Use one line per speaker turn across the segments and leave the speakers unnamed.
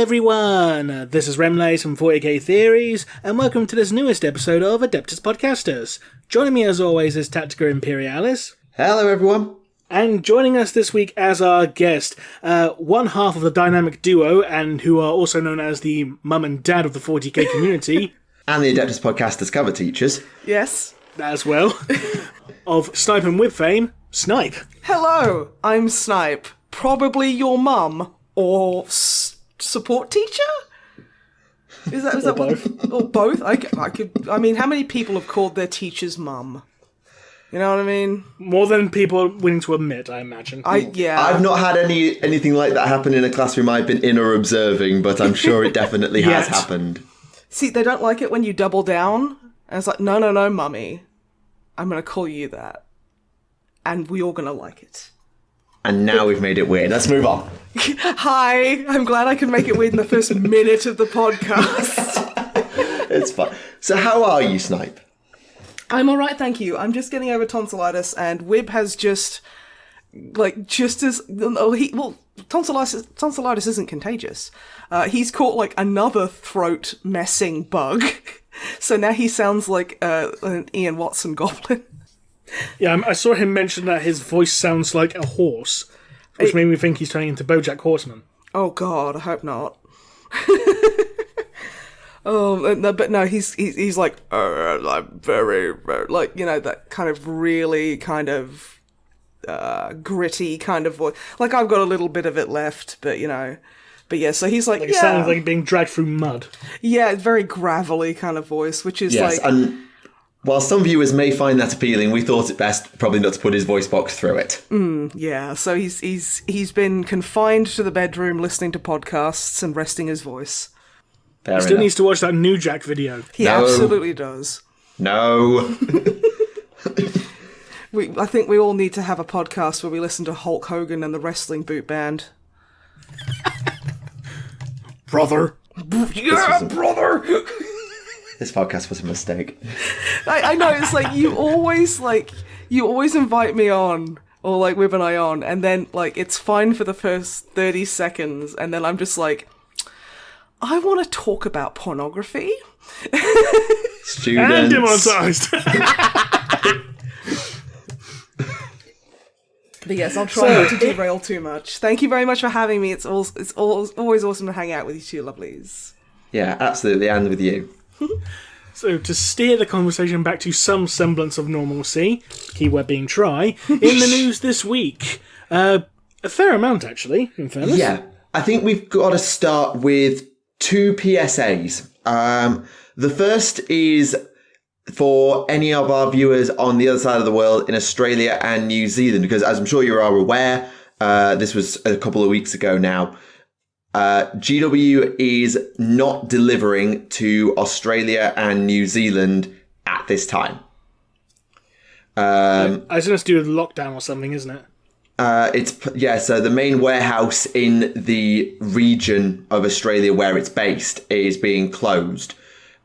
everyone, this is Remleiz from 40k Theories, and welcome to this newest episode of Adeptus Podcastus. Joining me as always is Tactica Imperialis.
Hello everyone.
And joining us this week as our guest, one half of the dynamic duo, and who are also known as the mum and dad of the 40k community.
And the Adeptus Podcastus cover teachers.
Yes.
As well. Of Snipe and Wib fame, Snipe.
Hello, I'm Snipe. Probably your mum or support teacher? Is that
both?
Or both? I mean, how many people have called their teacher's mum? You know what I mean?
More than people are willing to admit, I imagine.
I've not had anything like that happen in a classroom I've been in or observing, but I'm sure it definitely has happened.
See, they don't like it when you double down. And it's like, no, mummy. I'm going to call you that. And we're all going to like it.
And now we've made it weird. Let's move on.
Hi, I'm glad I can make it weird in the first minute of the podcast.
It's fun. So how are you, Snipe?
I'm alright, thank you. I'm just getting over tonsillitis, and Wib has tonsillitis isn't contagious. He's caught, another throat-messing bug. So now he sounds like an Ian Watson goblin.
Yeah, I saw him mention that his voice sounds like a horse, which made me think he's turning into BoJack Horseman.
Oh God, I hope not. But no, he's like, I'm very, very, that kind of really kind of gritty kind of voice. I've got a little bit of it left, but yeah, so he's like
it sounds like being dragged through mud.
Yeah, very gravelly kind of voice, which is
and while some viewers may find that appealing, we thought it best probably not to put his voice box through it.
Yeah, so he's been confined to the bedroom listening to podcasts and resting his voice.
He still needs to watch that New Jack video.
He absolutely does.
No.
I think we all need to have a podcast where we listen to Hulk Hogan and the Wrestling Boot Band.
Brother.
Yeah, brother!
This podcast was a mistake.
I know, it's like, you always invite me on, or Wib and I on, and then, it's fine for the first 30 seconds, and then I'm just like, I want to talk about pornography.
Students.
And demonetized.
But yes, I'll try not to derail too much. Thank you very much for having me. It's always awesome to hang out with you two lovelies.
Yeah, absolutely, and with you.
So, to steer the conversation back to some semblance of normalcy, keyword being try, in the news this week, a fair amount, actually, in fairness.
Yeah, I think we've got to start with two PSAs. The first is for any of our viewers on the other side of the world in Australia and New Zealand, because as I'm sure you are aware, this was a couple of weeks ago now, GW is not delivering to Australia and New Zealand at this time.
I was going to do a lockdown or something, isn't it?
So the main warehouse in the region of Australia where it's based is being closed.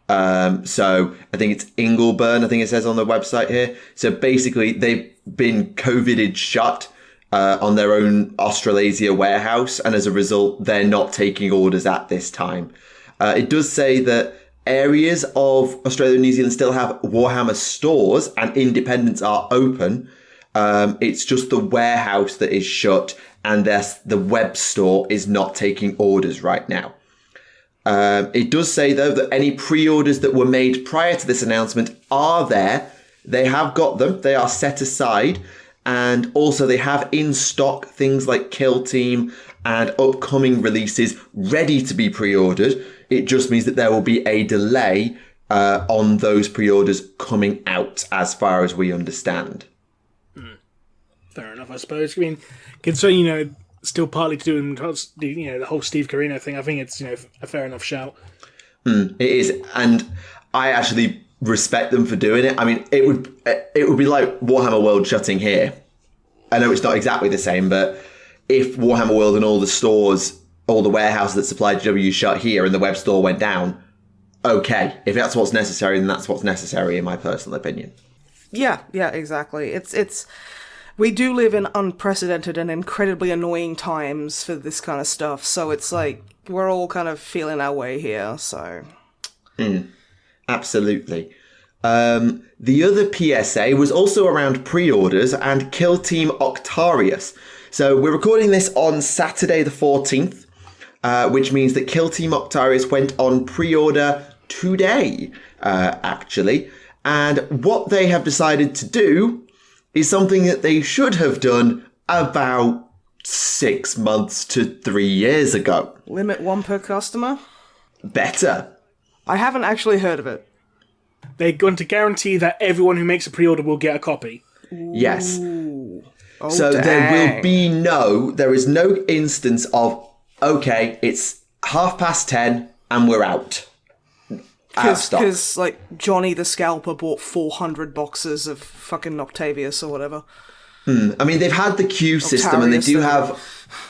So I think it's Ingleburn, I think it says on the website here. So basically they've been COVIDed shut on their own Australasia warehouse, and as a result, they're not taking orders at this time. It does say that areas of Australia and New Zealand still have Warhammer stores and independents are open. It's just the warehouse that is shut, and the web store is not taking orders right now. It does say, though, that any pre-orders that were made prior to this announcement are there. They have got them. They are set aside. And also they have in stock things like Kill Team and upcoming releases ready to be pre-ordered. It just means that there will be a delay on those pre-orders coming out, as far as we understand.
Fair enough, I suppose. I mean, considering, still partly to do with, the whole Steve Carino thing, I think it's, a fair enough shout.
It is, and I actually respect them for doing it. I mean, it would be like Warhammer World shutting here. I know it's not exactly the same, but if Warhammer World and all the stores, all the warehouses that supplied GW shut here and the web store went down, okay. If that's what's necessary, then that's what's necessary, in my personal opinion.
Yeah, exactly. It's We do live in unprecedented and incredibly annoying times for this kind of stuff, so it's like, we're all kind of feeling our way here, so...
Absolutely. The other PSA was also around pre-orders and Kill Team Octarius. So we're recording this on Saturday the 14th, which means that Kill Team Octarius went on pre-order today, actually. And what they have decided to do is something that they should have done about 6 months to 3 years ago.
Limit 1 per customer?
Better.
I haven't actually heard of it.
They're going to guarantee that everyone who makes a pre-order will get a copy.
Yes.
Oh,
So
dang.
there is no instance of, okay, it's 10:30 and we're out. Out of stock.
Because, like, Johnny the Scalper bought 400 boxes of fucking Octavius or whatever.
I mean, they've had the queue system, and they do have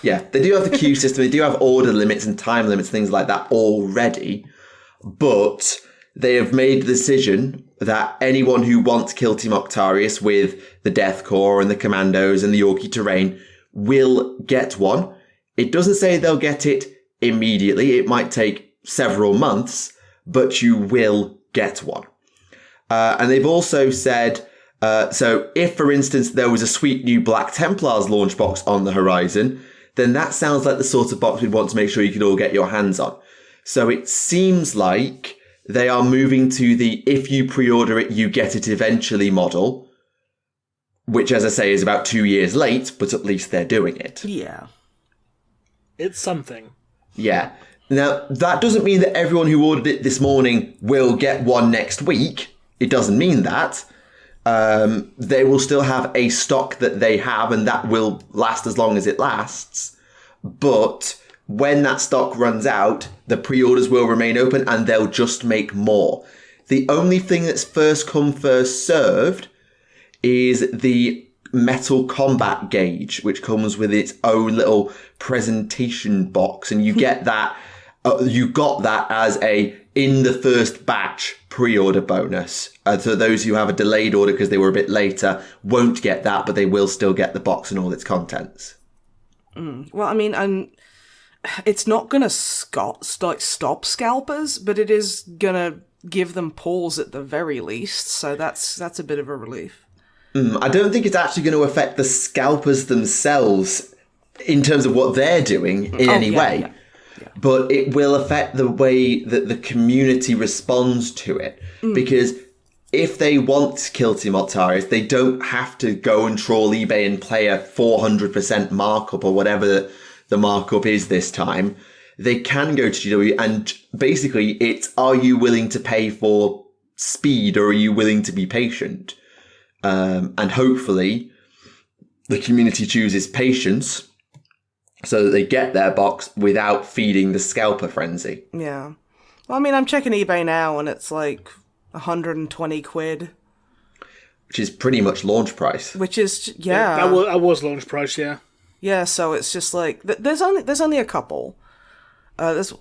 the queue system. They do have order limits and time limits, things like that already. But they have made the decision that anyone who wants Kill Team Octarius with the Death Corps and the Commandos and the Yorkie terrain will get one. It doesn't say they'll get it immediately. It might take several months, but you will get one. And they've also said, so if, for instance, there was a sweet new Black Templars launch box on the horizon, then that sounds like the sort of box we'd want to make sure you could all get your hands on. So it seems like they are moving to the if you pre-order it, you get it eventually model, which, as I say, is about 2 years late, but at least they're doing it.
Yeah.
It's something.
Yeah. Now, that doesn't mean that everyone who ordered it this morning will get one next week. It doesn't mean that. They will still have a stock that they have, and that will last as long as it lasts. But when that stock runs out, the pre-orders will remain open and they'll just make more. The only thing that's first come, first served is the metal combat gauge, which comes with its own little presentation box. And you get that, you got that as a in the first batch pre-order bonus. So those who have a delayed order because they were a bit later won't get that, but they will still get the box and all its contents.
Well, I mean, it's not going to stop scalpers, but it is going to give them pause at the very least. So that's a bit of a relief.
I don't think it's actually going to affect the scalpers themselves in terms of what they're doing in any way. Yeah. But it will affect the way that the community responds to it. Because if they want Kill Team Octarius, they don't have to go and troll eBay and play a 400% markup or whatever the markup is this time. They can go to GW and basically it's, are you willing to pay for speed or are you willing to be patient? And hopefully the community chooses patience so that they get their box without feeding the scalper frenzy.
Yeah. Well, I mean, I'm checking eBay now and it's like 120 quid.
Which is pretty much launch price.
Which is, yeah.
That was launch price, yeah.
Yeah, so it's just like, there's only a couple. There's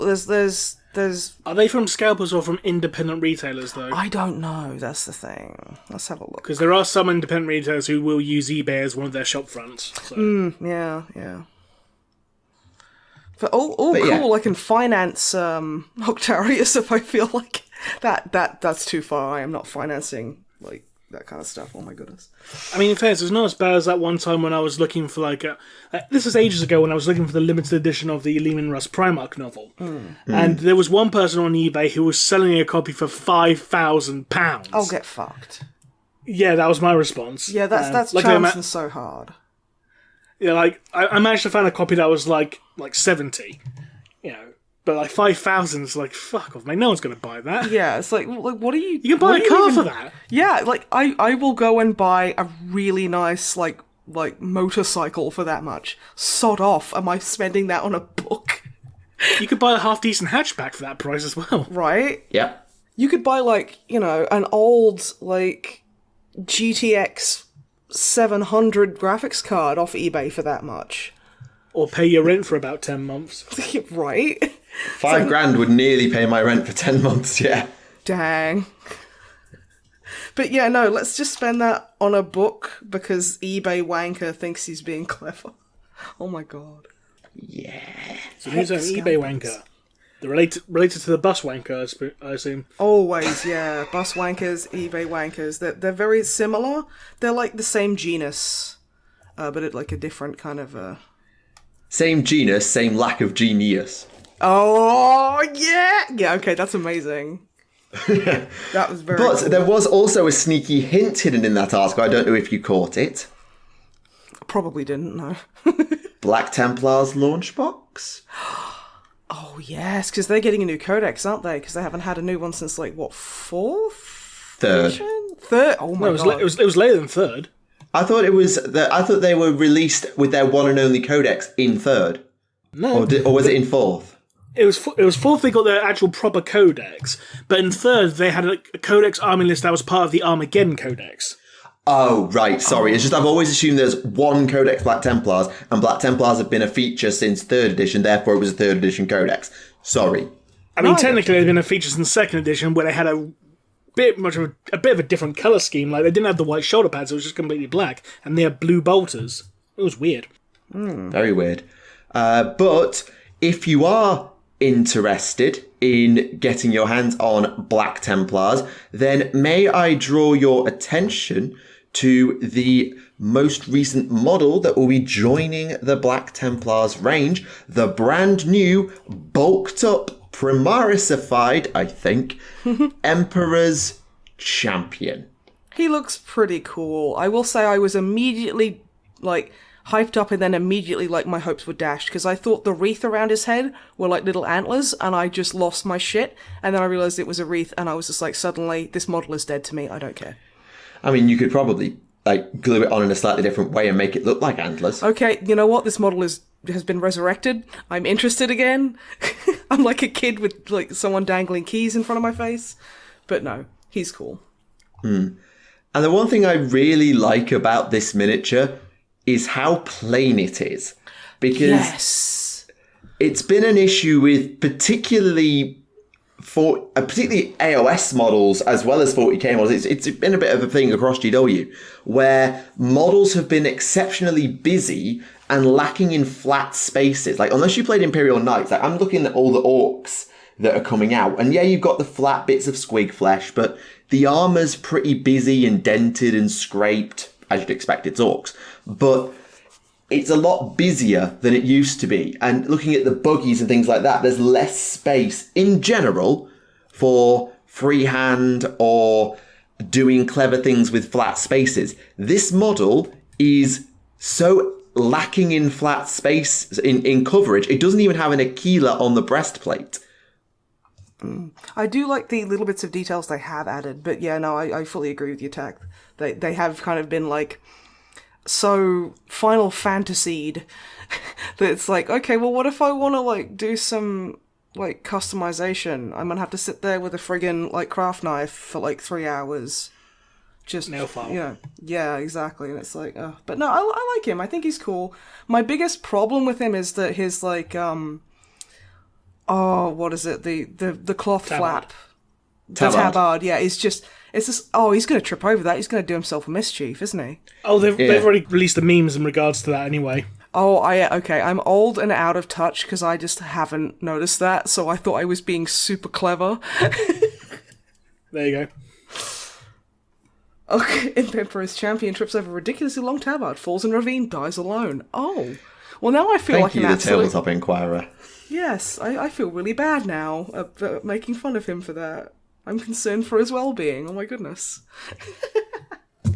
Are they from scalpers or from independent retailers, though?
I don't know, that's the thing. Let's have a look.
Because there are some independent retailers who will use eBay as one of their shop fronts. So.
Yeah. But cool, yeah. I can finance Octarius if I feel like that's too far. I am not financing like that kind of stuff. Oh my goodness.
I mean, in fairness, it's not as bad as that one time when I was looking for this was ages ago when I was looking for the limited edition of the Lehman Russ Primarch novel. And there was one person on eBay who was selling a copy for £5,000.
I'll get fucked.
Yeah, that was my response.
Yeah, that's chancing so hard.
Yeah, like I managed to find a copy that was like 70, you know, but like 5,000 is like fuck off, mate. No one's gonna buy that.
Yeah, it's like what are you?
You can buy a car for that.
Yeah, like I will go and buy a really nice like motorcycle for that much. Sod off. Am I spending that on a book?
You could buy a half decent hatchback for that price as well.
Right?
Yeah.
You could buy an old GTX 700 graphics card off eBay for that much.
Or pay your rent for about 10 months.
Right?
$5,000 would nearly pay my rent for 10 months, yeah.
Dang. But yeah, no, let's just spend that on a book because eBay wanker thinks he's being clever. Oh my god.
Yeah.
So who's an eBay wanker? They're related to the bus wanker, I assume.
Always, yeah. Bus wankers, eBay wankers. They're very similar. They're like the same genus, but it like a different kind of...
Same genus, same lack of genius.
Oh, yeah! Yeah, okay, that's amazing. That was very
But
cool.
there was also a sneaky hint hidden in that article. I don't know if you caught it.
Probably didn't, no.
Black Templar's launch box?
Oh, yes, because they're getting a new codex, aren't they? Because they haven't had a new one since, like, what, fourth?
Third.
Edition? Third? Oh, my god.
It was later than third.
I thought they were released with their one and only codex in third.
No.
Or was it in fourth?
It was fourth they got their actual proper codex, but in third they had a codex army list that was part of the Armageddon codex.
Oh, right, sorry. It's just I've always assumed there's one Codex Black Templars, and Black Templars have been a feature since 3rd edition, therefore it was a 3rd edition Codex. Sorry.
I mean, technically they've been a feature since 2nd edition, where they had a bit of a different colour scheme. Like, they didn't have the white shoulder pads, it was just completely black, and they had blue bolters. It was weird.
Very weird. But if you are interested in getting your hands on Black Templars, then may I draw your attention to the most recent model that will be joining the Black Templars range, the brand new, bulked up, Primarisified, I think, Emperor's Champion.
He looks pretty cool. I will say I was immediately, like, hyped up and then immediately, like, my hopes were dashed because I thought the wreath around his head were like little antlers and I just lost my shit. And then I realised it was a wreath and I was just like, suddenly, this model is dead to me. I don't care.
I mean, you could probably, like, glue it on in a slightly different way and make it look like antlers.
Okay, you know what? This model has been resurrected. I'm interested again. I'm like a kid with, like, someone dangling keys in front of my face. But no, he's cool.
And the one thing I really like about this miniature is how plain it is. Because
Yes.
it's been an issue with particularly AOS models as well as 40k models. It's been a bit of a thing across GW where models have been exceptionally busy and lacking in flat spaces. Like, unless you played Imperial Knights, like, I'm looking at all the orcs that are coming out, and yeah, you've got the flat bits of squig flesh, but the armor's pretty busy and dented and scraped, as you'd expect it's orcs. But it's a lot busier than it used to be. And looking at the buggies and things like that, there's less space in general for freehand or doing clever things with flat spaces. This model is so lacking in flat space, in coverage. It doesn't even have an Aquila on the breastplate.
I do like the little bits of details they have added, but yeah, no, I fully agree with your tack. They have kind of been like so Final Fantasied that it's like, okay, well, what if I want to like do some like customization? I'm gonna have to sit there with a friggin' like craft knife for like 3 hours. Just
Nail file.
You know, yeah, exactly. And it's like, but no, I like him. I think he's cool. My biggest problem with him is that his like what is it? The cloth flap. The tabard, yeah, it's just, oh, he's going to trip over that. He's going to do himself a mischief, isn't he?
Oh, they've already released the memes in regards to that anyway.
Oh, okay, I'm old and out of touch because I just haven't noticed that, so I thought I was being super clever.
There you go.
Okay, Emperor's Champion trips over a ridiculously long tabard, falls in ravine, dies alone. Oh, well now I feel like an absolute...
Thank you, the Tabletop Inquirer.
Yes, I feel really bad now about making fun of him for that. I'm concerned for his well-being. Oh my goodness.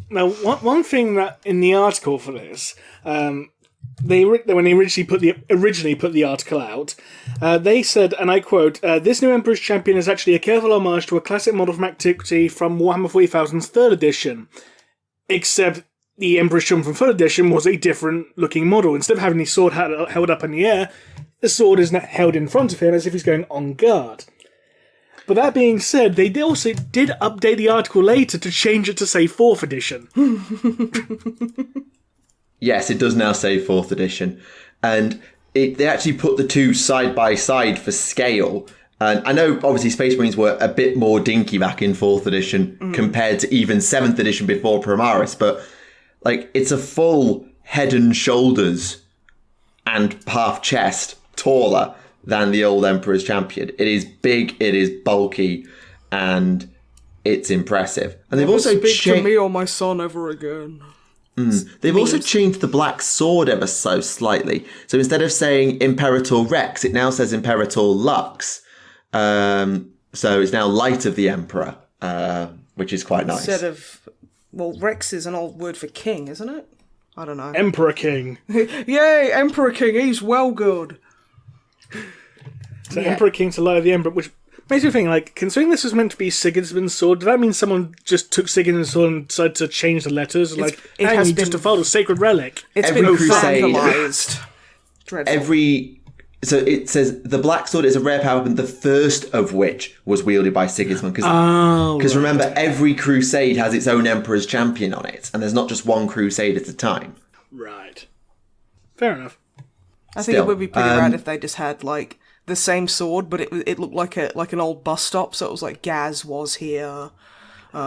Now, one thing that in the article for this, when they originally put the article out, they said, and I quote, "This new Emperor's Champion is actually a careful homage to a classic model from Antiquity from Warhammer 40,000's 3rd edition, except the Emperor's Champion from 3rd edition was a different looking model. Instead of having his sword held up in the air, the sword is now held in front of him as if he's going on guard." But that being said, they also did update the article later to change it to say 4th edition.
Yes, it does now say 4th edition. And they actually put the two side by side for scale. And I know, obviously, Space Marines were a bit more dinky back in 4th edition compared to even 7th edition before Primaris, but, like, it's a full head and shoulders and half chest taller than the old Emperor's Champion. It is big, it is bulky, and it's impressive. And they've also
speak to me or my son ever again.
They've also changed the black sword ever so slightly. So instead of saying Imperator Rex, it now says Imperator Lux. So it's now Light of the Emperor, which is quite nice.
Instead of... Well, Rex is an old word for king, isn't it? I don't know.
Emperor King.
Yay, Emperor King, he's well good.
So Emperor King to Light of the Emperor, which makes me think, like, considering this was meant to be Sigismund's sword, did that mean someone just took Sigismund's sword and decided to change the letters? Like,
it has
you just default a sacred relic.
It's
Every
been
crusade-
vandalized. Dreadful.
So it says the black sword is a rare power weapon, the first of which was wielded by Sigismund. Because remember, every crusade has its own Emperor's Champion on it, and there's not just one crusade at a time.
Right. Fair enough.
I think it would be pretty rad if they just had, like, the same sword, but it looked like an old bus stop, so it was like, Gaz was here, you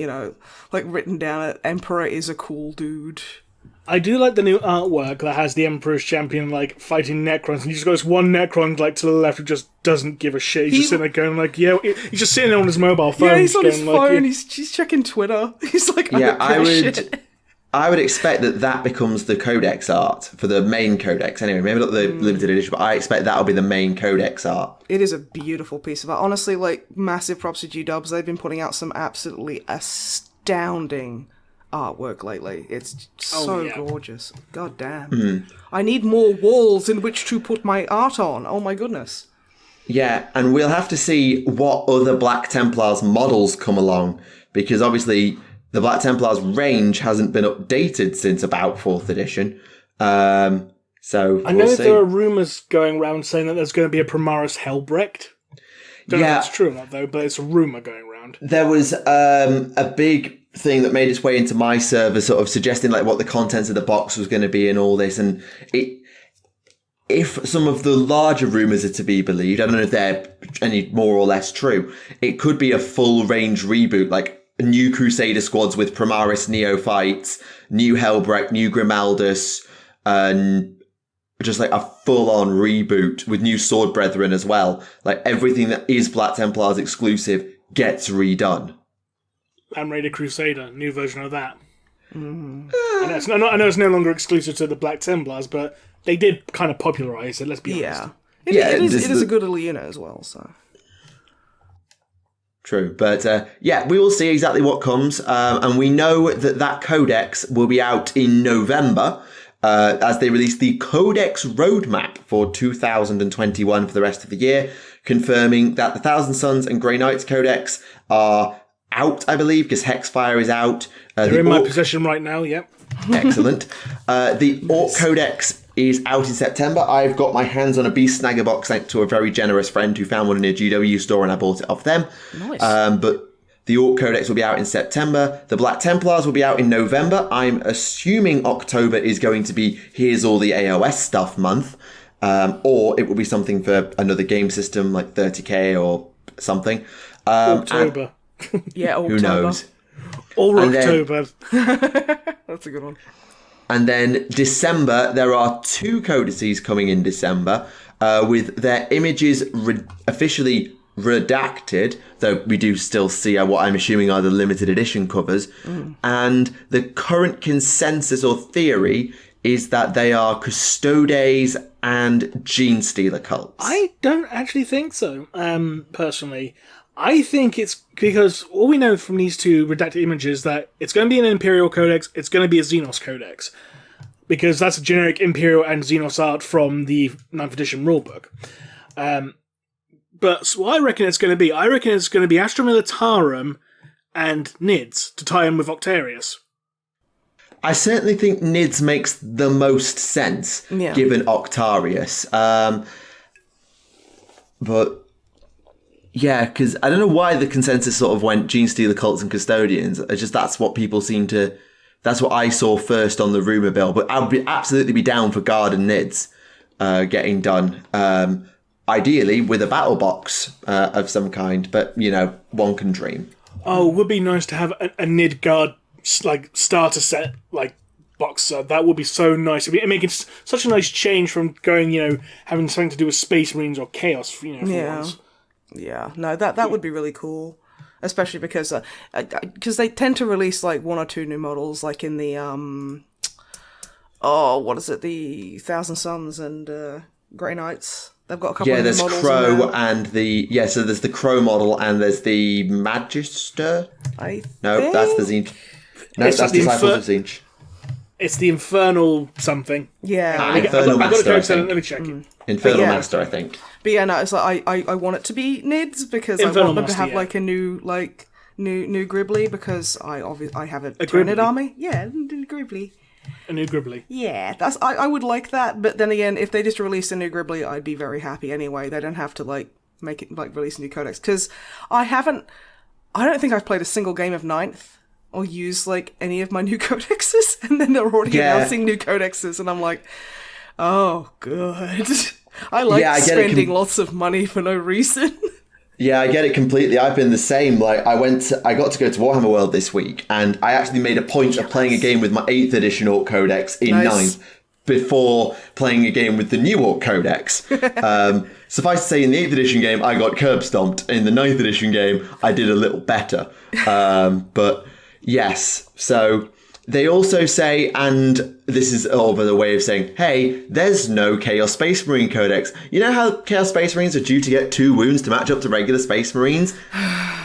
know, like, written down at Emperor is a cool dude.
I do like the new artwork that has the Emperor's Champion, like, fighting Necrons, and you just got this one Necron, like, to the left who just doesn't give a shit. He's just sitting there going, like, yeah, he's just sitting there on his mobile phone.
Yeah, he's on his phone,
like,
he's checking Twitter. He's like, I don't give a shit.
I would expect that becomes the codex art for the main codex. Anyway, maybe not the limited edition, but I expect that'll be the main codex art.
It is a beautiful piece of art. Honestly, like, massive props to G-Dubs. They've been putting out some absolutely astounding artwork lately. It's so gorgeous. God damn. I need more walls in which to put my art on. Oh my goodness.
Yeah, and we'll have to see what other Black Templars models come along, because obviously the Black Templars range hasn't been updated since about 4th edition. So
I know there are rumours going around saying that there's going to be a Primaris Helbrecht. Don't know if that's true or not, though, but it's a rumour going around.
There was a big thing that made its way into my server, sort of suggesting like what the contents of the box was going to be and all this. And if some of the larger rumours are to be believed, I don't know if they're any more or less true, it could be a full range reboot, like new Crusader squads with Primaris neophytes, new Helbrecht, new Grimaldus, and just like a full-on reboot with new Sword Brethren as well. Like everything that is Black Templars exclusive gets redone.
And Raider Crusader, new version of that. I know it's no longer exclusive to the Black Templars, but they did kind of popularise it, let's be honest.
It is a good little unit as well, so...
True, but we will see exactly what comes, and we know that codex will be out in November, as they release the Codex Roadmap for 2021 for the rest of the year, confirming that the Thousand Suns and Grey Knights Codex are out, I believe, because Hexfire is out.
They're in my possession right now, yep.
Excellent. The Orc Codex is out in September. I've got my hands on a Beast Snagger box thanks to a very generous friend who found one in a GW store and I bought it off them.
Nice.
But the Orc Codex will be out in September. The Black Templars will be out in November. I'm assuming October is going to be here's all the AOS stuff month. Or it will be something for another game system like 30k or something.
October.
Yeah, October.
Who knows?
Or October.
That's a good one.
And then December, there are 2 codices coming in December with their images officially redacted, though we do still see what I'm assuming are the limited edition covers. And the current consensus or theory is that they are Custodes and Gene Stealer cults.
I don't actually think so, personally. I think it's because all we know from these 2 redacted images that it's going to be an Imperial Codex, it's going to be a Xenos Codex. Because that's a generic Imperial and Xenos art from the 9th edition rulebook. But what I reckon it's going to be, Astra Militarum and NIDS to tie in with Octarius.
I certainly think NIDS makes the most sense, given Octarius. But... yeah, because I don't know why the consensus sort of went Gene Stealer cults and Custodians. It's just that's what people seem to... that's what I saw first on the rumour bill. But I would absolutely be down for Guard and NIDS getting done. ideally with a battle box of some kind, but, one can dream.
Oh, it would be nice to have a Nidgard, starter set, box. That would be so nice. It'd make it such a nice change from going, having something to do with Space Marines or Chaos, for once.
Yeah, no, that would be really cool. Especially because they tend to release, one or two new models, in the, the Thousand Suns and Grey Knights. They've got a couple of new models.
Yeah, there's Crow and so there's the Crow model and there's the Magister. No, that's the Zinch. No, that's Disciples of Zinch.
It's the Infernal something.
Yeah.
Infernal Master,
let me check it.
Infernal Master, I think.
But yeah, no, it's I want it to be Nids because
Infernal
I want them
Master,
to have a new new Gribbly because I have a Tyranid
Gribbly.
army. Yeah, new Gribbly.
A new Gribbly.
Yeah, I would like that, but then again, if they just released a new Gribbly, I'd be very happy anyway. They don't have to make it release a new codex because I don't think I've played a single game of Ninth or used any of my new codexes, and then they're already announcing new codexes, and I'm like, oh good. I like spending lots of money for no reason.
Yeah, I get it completely. I've been the same. I got to go to Warhammer World this week, and I actually made a point of playing a game with my 8th edition Orc Codex in 9th before playing a game with the new Orc Codex. Suffice to say, in the 8th edition game, I got curb stomped. In the 9th edition game, I did a little better. But yes, so they also say, and this is over the way of saying, hey, there's no Chaos Space Marine Codex. You know how Chaos Space Marines are due to get 2 wounds to match up to regular Space Marines?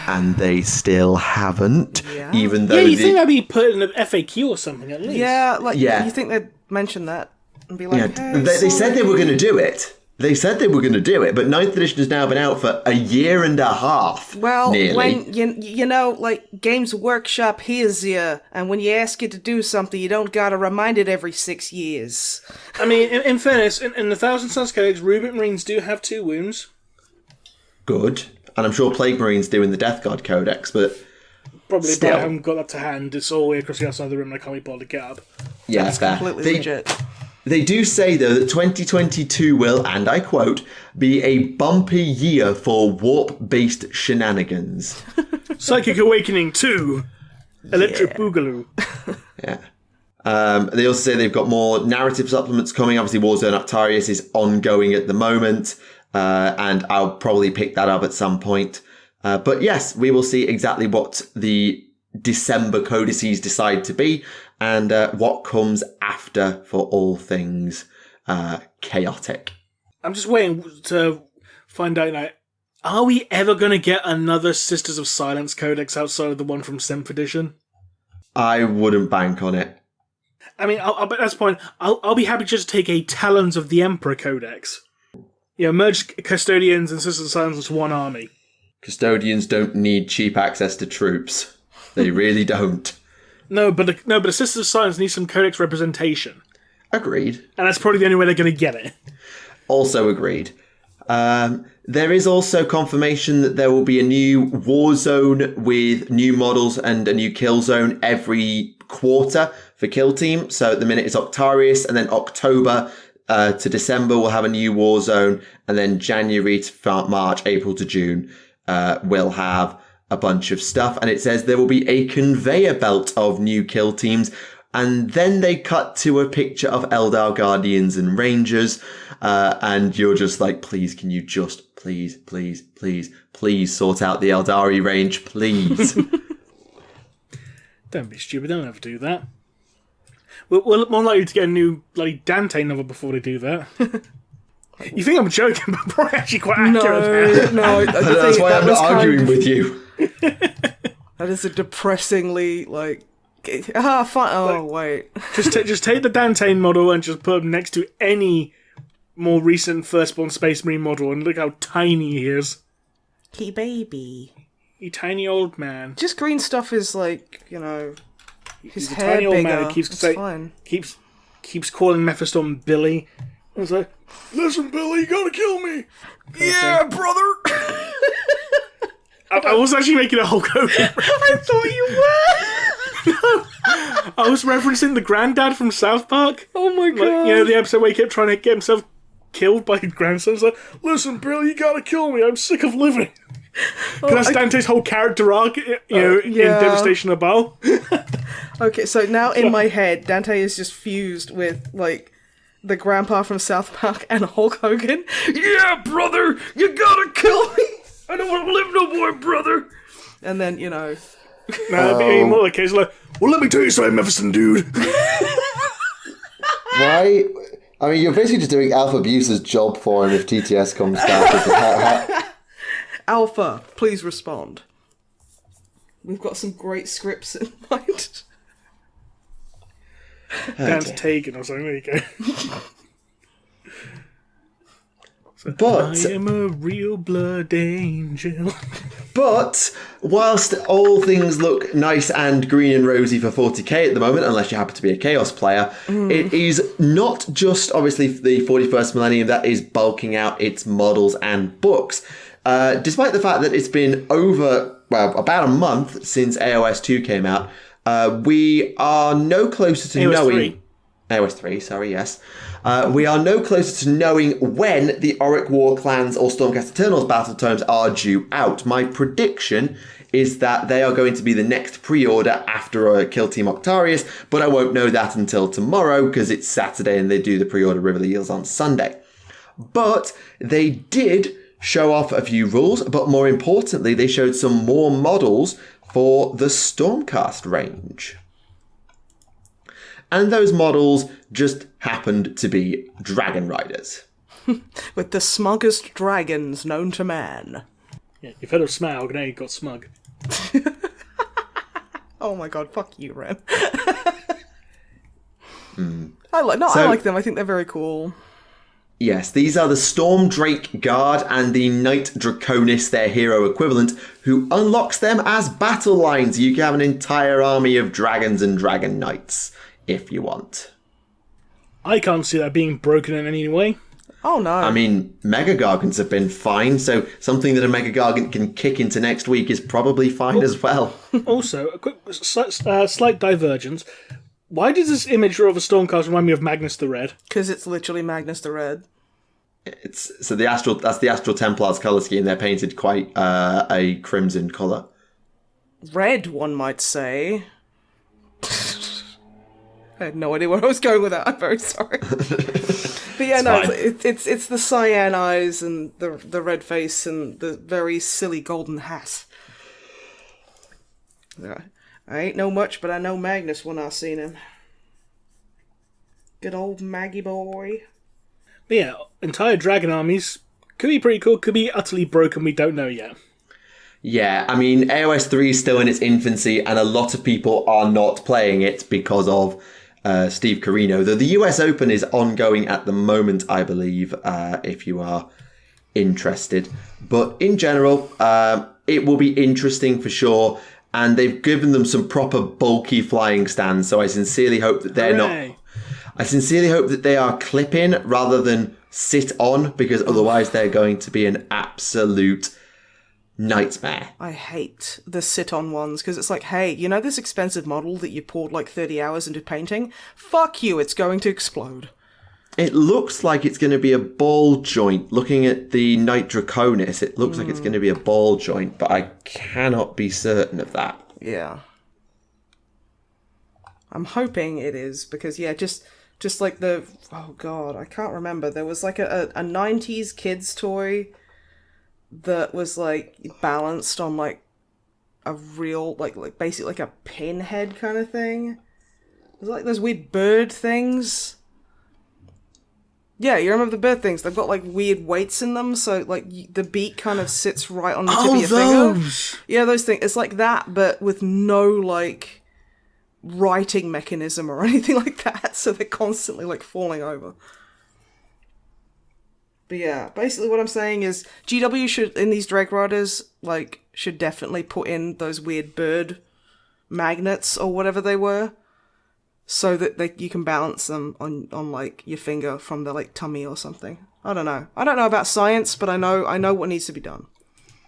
And they still haven't, even though...
Yeah, you think that'd be put in an FAQ or something, at least.
Yeah, you think they'd mention that and be like, hey,
they said they were going to do it. They said they were going to do it, but 9th edition has now been out for a year and a half.
Well,
nearly.
when, Games Workshop hears you, and when you ask it to do something, you don't gotta remind it every 6 years.
I mean, in fairness, in the Thousand Suns Codex, Rubik Marines do have 2 wounds.
Good. And I'm sure Plague Marines do in the Death Guard Codex, but...
Probably,
still.
but I haven't got that to hand. It's all the way across the outside of the room and I can't be bothered to get up.
Yeah,
that's completely legit.
They do say, though, that 2022 will, and I quote, be a bumpy year for warp-based shenanigans.
Psychic Awakening 2. Electric Boogaloo.
Yeah. They also say they've got more narrative supplements coming. Obviously, Warzone Octarius is ongoing at the moment, and I'll probably pick that up at some point. But yes, we will see exactly what the December codices decide to be, and what comes after for all things chaotic.
I'm just waiting to find out, are we ever going to get another Sisters of Silence Codex outside of the one from 7th edition?
I wouldn't bank on it.
I mean, I'll bet that's the point. I'll be happy to just take a Talons of the Emperor Codex. Merge Custodians and Sisters of Silence into one army.
Custodians don't need cheap access to troops. They really don't. No, but
the Sisters of Silence need some Codex representation.
Agreed.
And that's probably the only way they're going to get it.
Also agreed. There is also confirmation that there will be a new war zone with new models and a new kill zone every quarter for Kill Team. So at the minute it's Octarius, and then October to December we'll have a new war zone, and then January to March, April to June we'll have a bunch of stuff. And it says there will be a conveyor belt of new kill teams. And then they cut to a picture of Eldar Guardians and Rangers. And you're just like, please, can you just, please sort out the Eldari range, please.
Don't be stupid, don't ever do that. We're more likely to get a new bloody Dante novel before they do that. You think I'm joking, but probably actually quite accurate.
No,
that's why I'm not arguing with you.
That is a depressingly, fine. Oh, wait.
Just take the Dante model and just put him next to any more recent Firstborn Space Marine model, and look how tiny he is.
He baby.
He tiny old man.
Just green stuff is his
He's
hair
a tiny old
bigger.
man who
fine.
keeps calling Mephiston Billy. I was like, listen, Billy, you gotta kill me.
Yeah, brother.
I was actually making a Hulk Hogan reference.
I thought you were.
No, I was referencing the granddad from South Park.
Oh my god.
The episode where he kept trying to get himself killed by his grandson. He's like, listen, Bill, you gotta kill me. I'm sick of living. That's Dante's whole character arc, in Devastation of Baal.
Okay, so now in my head, Dante is just fused with, like, the grandpa from South Park and Hulk Hogan. Yeah, brother, you gotta kill me. I don't want to live no more, brother. And then,
Nah, that'd be more like a case like, well, let me tell you something, Mephiston, dude.
Why? I mean, you're basically just doing Alpha Abuse's job for him if TTS comes back.
Alpha, please respond. We've got some great scripts in mind.
Dan's taken or something. There you go.
But
I am a real blood angel.
But whilst all things look nice and green and rosy for 40k at the moment, unless you happen to be a Chaos player, it is not just obviously the 41st Millennium that is bulking out its models and books. Despite the fact that it's been about a month since AOS 2 came out, we are no closer to knowing... AOS 3, sorry, yes. We are no closer to knowing when the Auric War Clans or Stormcast Eternals battle tomes are due out. My prediction is that they are going to be the next pre-order after Kill Team Octarius, but I won't know that until tomorrow because it's Saturday and they do the pre-order reveals on Sunday. But they did show off a few rules, but more importantly, they showed some more models for the Stormcast range. And those models just happened to be Dragon Riders.
With the smuggest dragons known to man.
Yeah, you've heard of Smaug, now you've got Smug.
Oh my god, fuck you, Rem. I like them, I think they're very cool.
Yes, these are the Storm Drake Guard and the Knight Draconis, their hero equivalent, who unlocks them as battle lines. You can have an entire army of dragons and dragon knights, if you want.
I can't see that being broken in any way.
Oh no.
I mean, Mega Gargants have been fine, so something that a Mega Gargant can kick into next week is probably fine as well. Also,
a quick slight divergence. Why does this image of a Stormcast remind me of Magnus the Red?
Because it's literally Magnus the Red.
That's the Astral Templars colour scheme. They're painted quite a crimson colour.
Red, one might say. I had no idea where I was going with that. I'm very sorry. But yeah, it's the cyan eyes and the red face and the very silly golden hat. Yeah. I ain't know much, but I know Magnus when I seen him. Good old Maggie boy.
But yeah, entire dragon armies could be pretty cool, could be utterly broken, we don't know yet.
Yeah, I mean, AOS 3 is still in its infancy, and a lot of people are not playing it because of Steve Carino. Though the US Open is ongoing at the moment, I believe, if you are interested. But in general, it will be interesting for sure. And they've given them some proper bulky flying stands, so I sincerely hope that they're not... I sincerely hope that they are clip-in rather than sit-on, because otherwise they're going to be an absolute nightmare.
I hate the sit-on ones, because it's like, hey, you know this expensive model that you poured like 30 hours into painting? Fuck you, it's going to explode.
It looks like it's going to be a ball joint. Looking at the Knight Draconis, it looks like it's going to be a ball joint, but I cannot be certain of that.
Yeah. I'm hoping it is, because, yeah, just like the... Oh, God, I can't remember. There was, like, a 90s kids toy that was, like, balanced on, like, a real, like basically, like, a pinhead kind of thing. It was like those weird bird things... Yeah, you remember the bird things? They've got, like, weird weights in them, so, like, the beak kind of sits right on the tip of your finger. Yeah, those things. It's like that, but with no, like, writing mechanism or anything like that, so they're constantly, like, falling over. But yeah, basically what I'm saying is GW should, in these Drake Riders, like, should definitely put in those weird bird magnets or whatever they were. So that you can balance them on like your finger from the like tummy or something. I don't know. I don't know about science, but I know what needs to be done.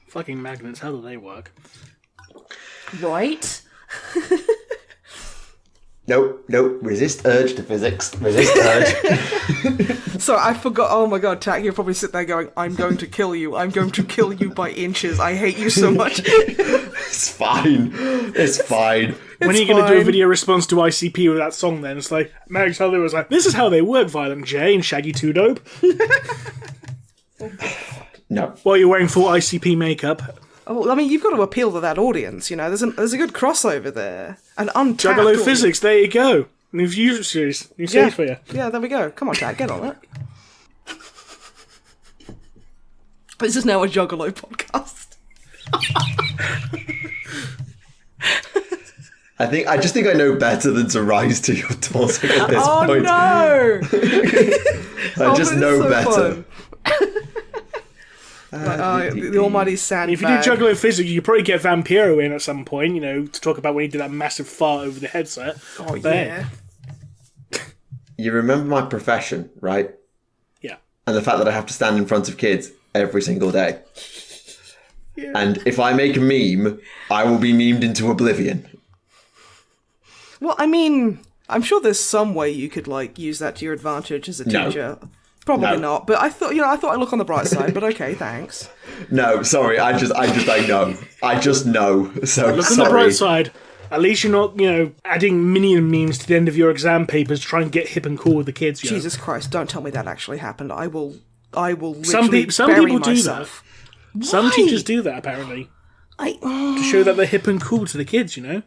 Fucking magnets, how do they work?
Right?
Nope. Resist urge to physics. Resist urge.
So I forgot. Oh my god, Tack, you'll probably sit there going, I'm going to kill you. I'm going to kill you by inches. I hate you so much.
It's fine. It's fine.
When are you going to do a video response to ICP with that song then? It's like, Maverick was like, this is how they work, Violent J and Shaggy 2 Dope.
No.
While you're wearing full ICP makeup.
Oh, I mean, you've got to appeal to that audience, you know. There's a good crossover there. An untapped
Juggalo
audience.
Physics, there you go. New series for you.
Yeah, there we go. Come on, Tack, get on it. This is now a Juggalo podcast.
I just think I know better than to rise to your taunting at this
Oh
point.
no!
I just know better.
The almighty sandbag.
If you do Juggalo Physics, you probably get Vampiro in at some point, you know, to talk about when he did that massive fart over the headset.
Oh,
But,
yeah.
You remember my profession, right?
Yeah.
And the fact that I have to stand in front of kids every single day. Yeah. And if I make a meme, I will be memed into oblivion.
Well, I mean, I'm sure there's some way you could, like, use that to your advantage as a teacher. Probably not, but I thought I'd look on the bright side, but okay, thanks.
No, sorry, I know. I just know. So
look
sorry.
on the bright side. At least you're not, you know, adding minion memes to the end of your exam papers to try and get hip and cool with the kids. You know?
Jesus Christ, don't tell me that actually happened. I will literally
Some
bury
people do
myself.
that. Some teachers do that, apparently. To show that they're hip and cool to the kids, you know?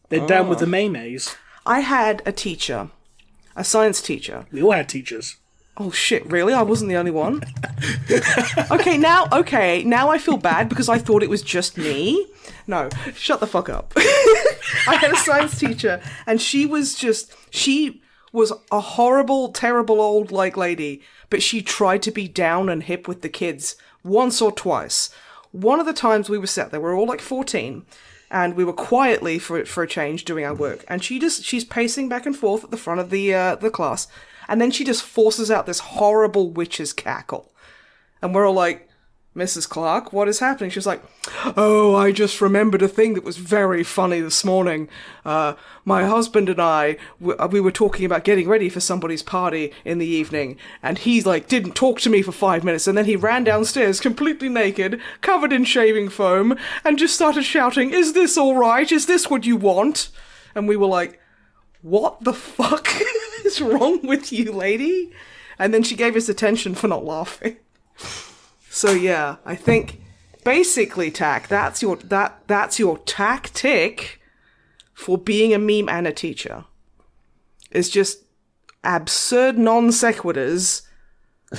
They're down with the maymays.
I had a teacher, a science teacher.
We all had teachers.
Oh shit, really? I wasn't the only one? Okay, now I feel bad because I thought it was just me. No, shut the fuck up. I had a science teacher and she was a horrible, terrible old lady, but she tried to be down and hip with the kids once or twice. One of the times we were sat there, we were all like 14, and we were quietly, for a change, doing our work, and she's pacing back and forth at the front of the class, and then she just forces out this horrible witch's cackle. And we're all like, Mrs. Clark, what is happening? She's like, oh, I just remembered a thing that was very funny this morning. My husband and I, we were talking about getting ready for somebody's party in the evening, and he, didn't talk to me for 5 minutes, and then he ran downstairs completely naked, covered in shaving foam, and just started shouting, is this all right? Is this what you want? And we were like, what the fuck is wrong with you, lady? And then she gave us attention for not laughing. So yeah, I think basically, Tack, that's your tactic for being a meme and a teacher. It's just absurd non sequiturs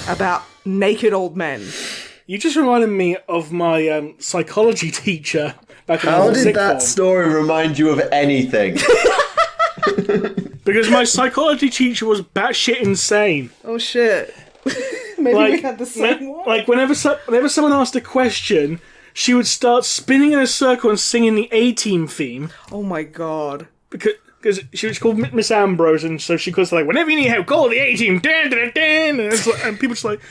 about naked old men.
You just reminded me of my psychology teacher back in
How
the
did
sixth
that
form.
story remind you of anything?
Because my psychology teacher was batshit insane.
Oh shit. Maybe we had the same one.
Like whenever someone asked a question, she would start spinning in a circle and singing the A-Team theme.
Oh my god.
Because she was called Miss Ambrose, and so she goes like, whenever you need help, call the A-Team. Dan, dan, dan. And people just like...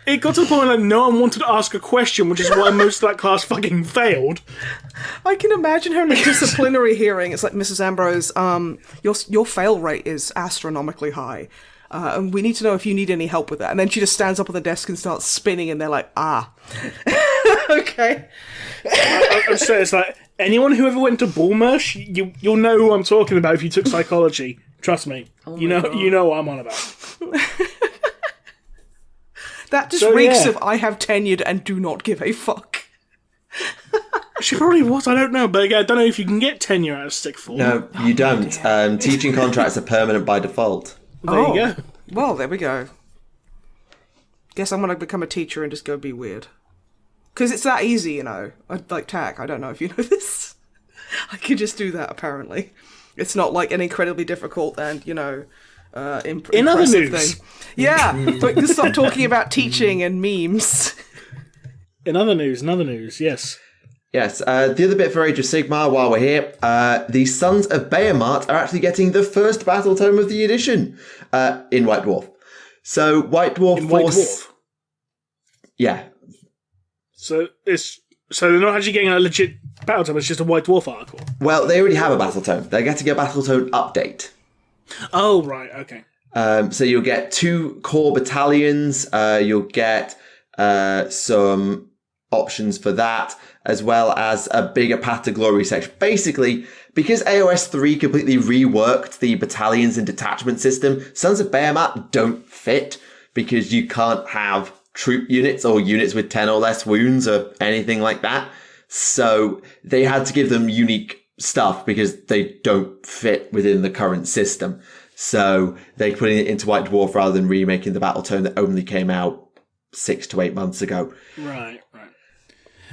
It got to the point where no one wanted to ask a question, which is why most of that class fucking failed.
I can imagine her in a disciplinary hearing. It's like, Mrs. Ambrose, your fail rate is astronomically high. And we need to know if you need any help with that. And then she just stands up on the desk and starts spinning, and they're like, okay.
I'm saying, it's like, anyone who ever went to Bullmersh, you'll know who I'm talking about if you took psychology. Trust me. You know what I'm on about.
That just reeks of I have tenured and do not give a fuck.
She probably was, I don't know. But again, I don't know if you can get tenure out of sixth form.
No, you don't. Teaching contracts are permanent by default.
There you go.
Well, there we go. Guess I'm going to become a teacher and just go be weird. Because it's that easy, you know. Like Tack, I don't know if you know this. I can just do that, apparently. It's not like an incredibly difficult and, you know,
in other news.
Thing. Yeah, but just stop talking about teaching and memes.
In other news, yes.
Yes, the other bit for Age of Sigmar, while we're here, the Sons of Behemoth are actually getting the first battle tome of the edition in White Dwarf. So White Dwarf
in White Dwarf?
Yeah.
So they're not actually getting a legit Battletome is just a White Dwarf article.
Well, they already have a Battletome. They're getting a Battletome update.
Oh, right, okay.
So you'll get 2 core battalions. You'll get some options for that, as well as a bigger Path to Glory section. Basically, because AOS 3 completely reworked the battalions and detachment system, Sons of Behemat don't fit because you can't have troop units or units with 10 or less wounds or anything like that. So they had to give them unique stuff because they don't fit within the current system. So they're putting it into White Dwarf rather than remaking the Battletome that only came out 6 to 8 months ago.
Right.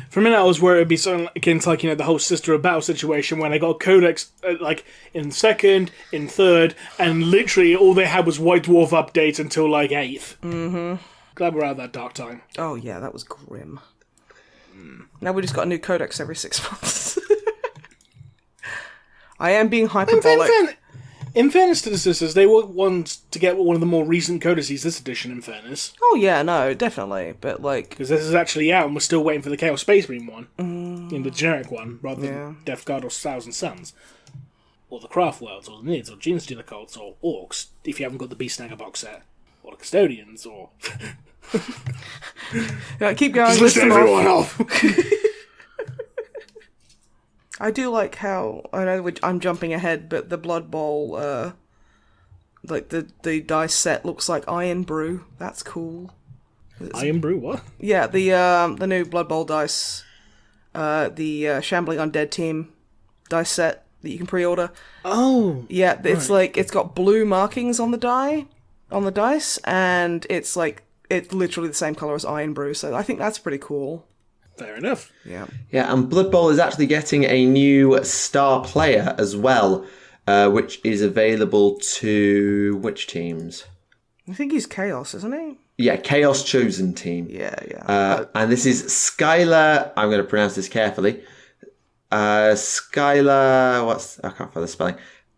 For a minute, I was worried it'd be something against, like, the whole Sister of Battle situation when they got Codex, in 2nd, in 3rd, and literally all they had was White Dwarf updates until, 8th. Mm-hmm. Glad we're out of that dark time.
Oh, yeah, that was grim. Now we just got a new Codex every 6 months. I am being hyperbolic.
In fairness to the sisters, they were ones to get one of the more recent codices this edition, in fairness.
Oh, yeah, no, definitely. But, because
this is actually out, and we're still waiting for the Chaos Space Marine one. The generic one, rather than Death Guard or Thousand Suns. Or the Craft Worlds, or the Nids, or Gene Stealer Cults, or Orcs, if you haven't got the Beastnagger box set. Or the Custodians, or...
keep going.
Just list everyone off.
I do like how, I know I'm jumping ahead, but the Blood Bowl, the dice set looks like Iron Brew. That's cool.
Iron Brew, what?
Yeah, the new Blood Bowl dice, the Shambling Undead Team dice set that you can pre-order.
Oh!
Yeah, it's
right.
it's got blue markings on the dice, and it's literally the same colour as Iron Brew, so I think that's pretty cool.
Fair enough.
Yeah.
Yeah, and Blood Bowl is actually getting a new star player as well, which is available to which teams?
I think he's Chaos, isn't he?
Yeah, Chaos Chosen Team.
Yeah.
And this is Skylar, I'm going to pronounce this carefully. Skylar, I can't find the spelling.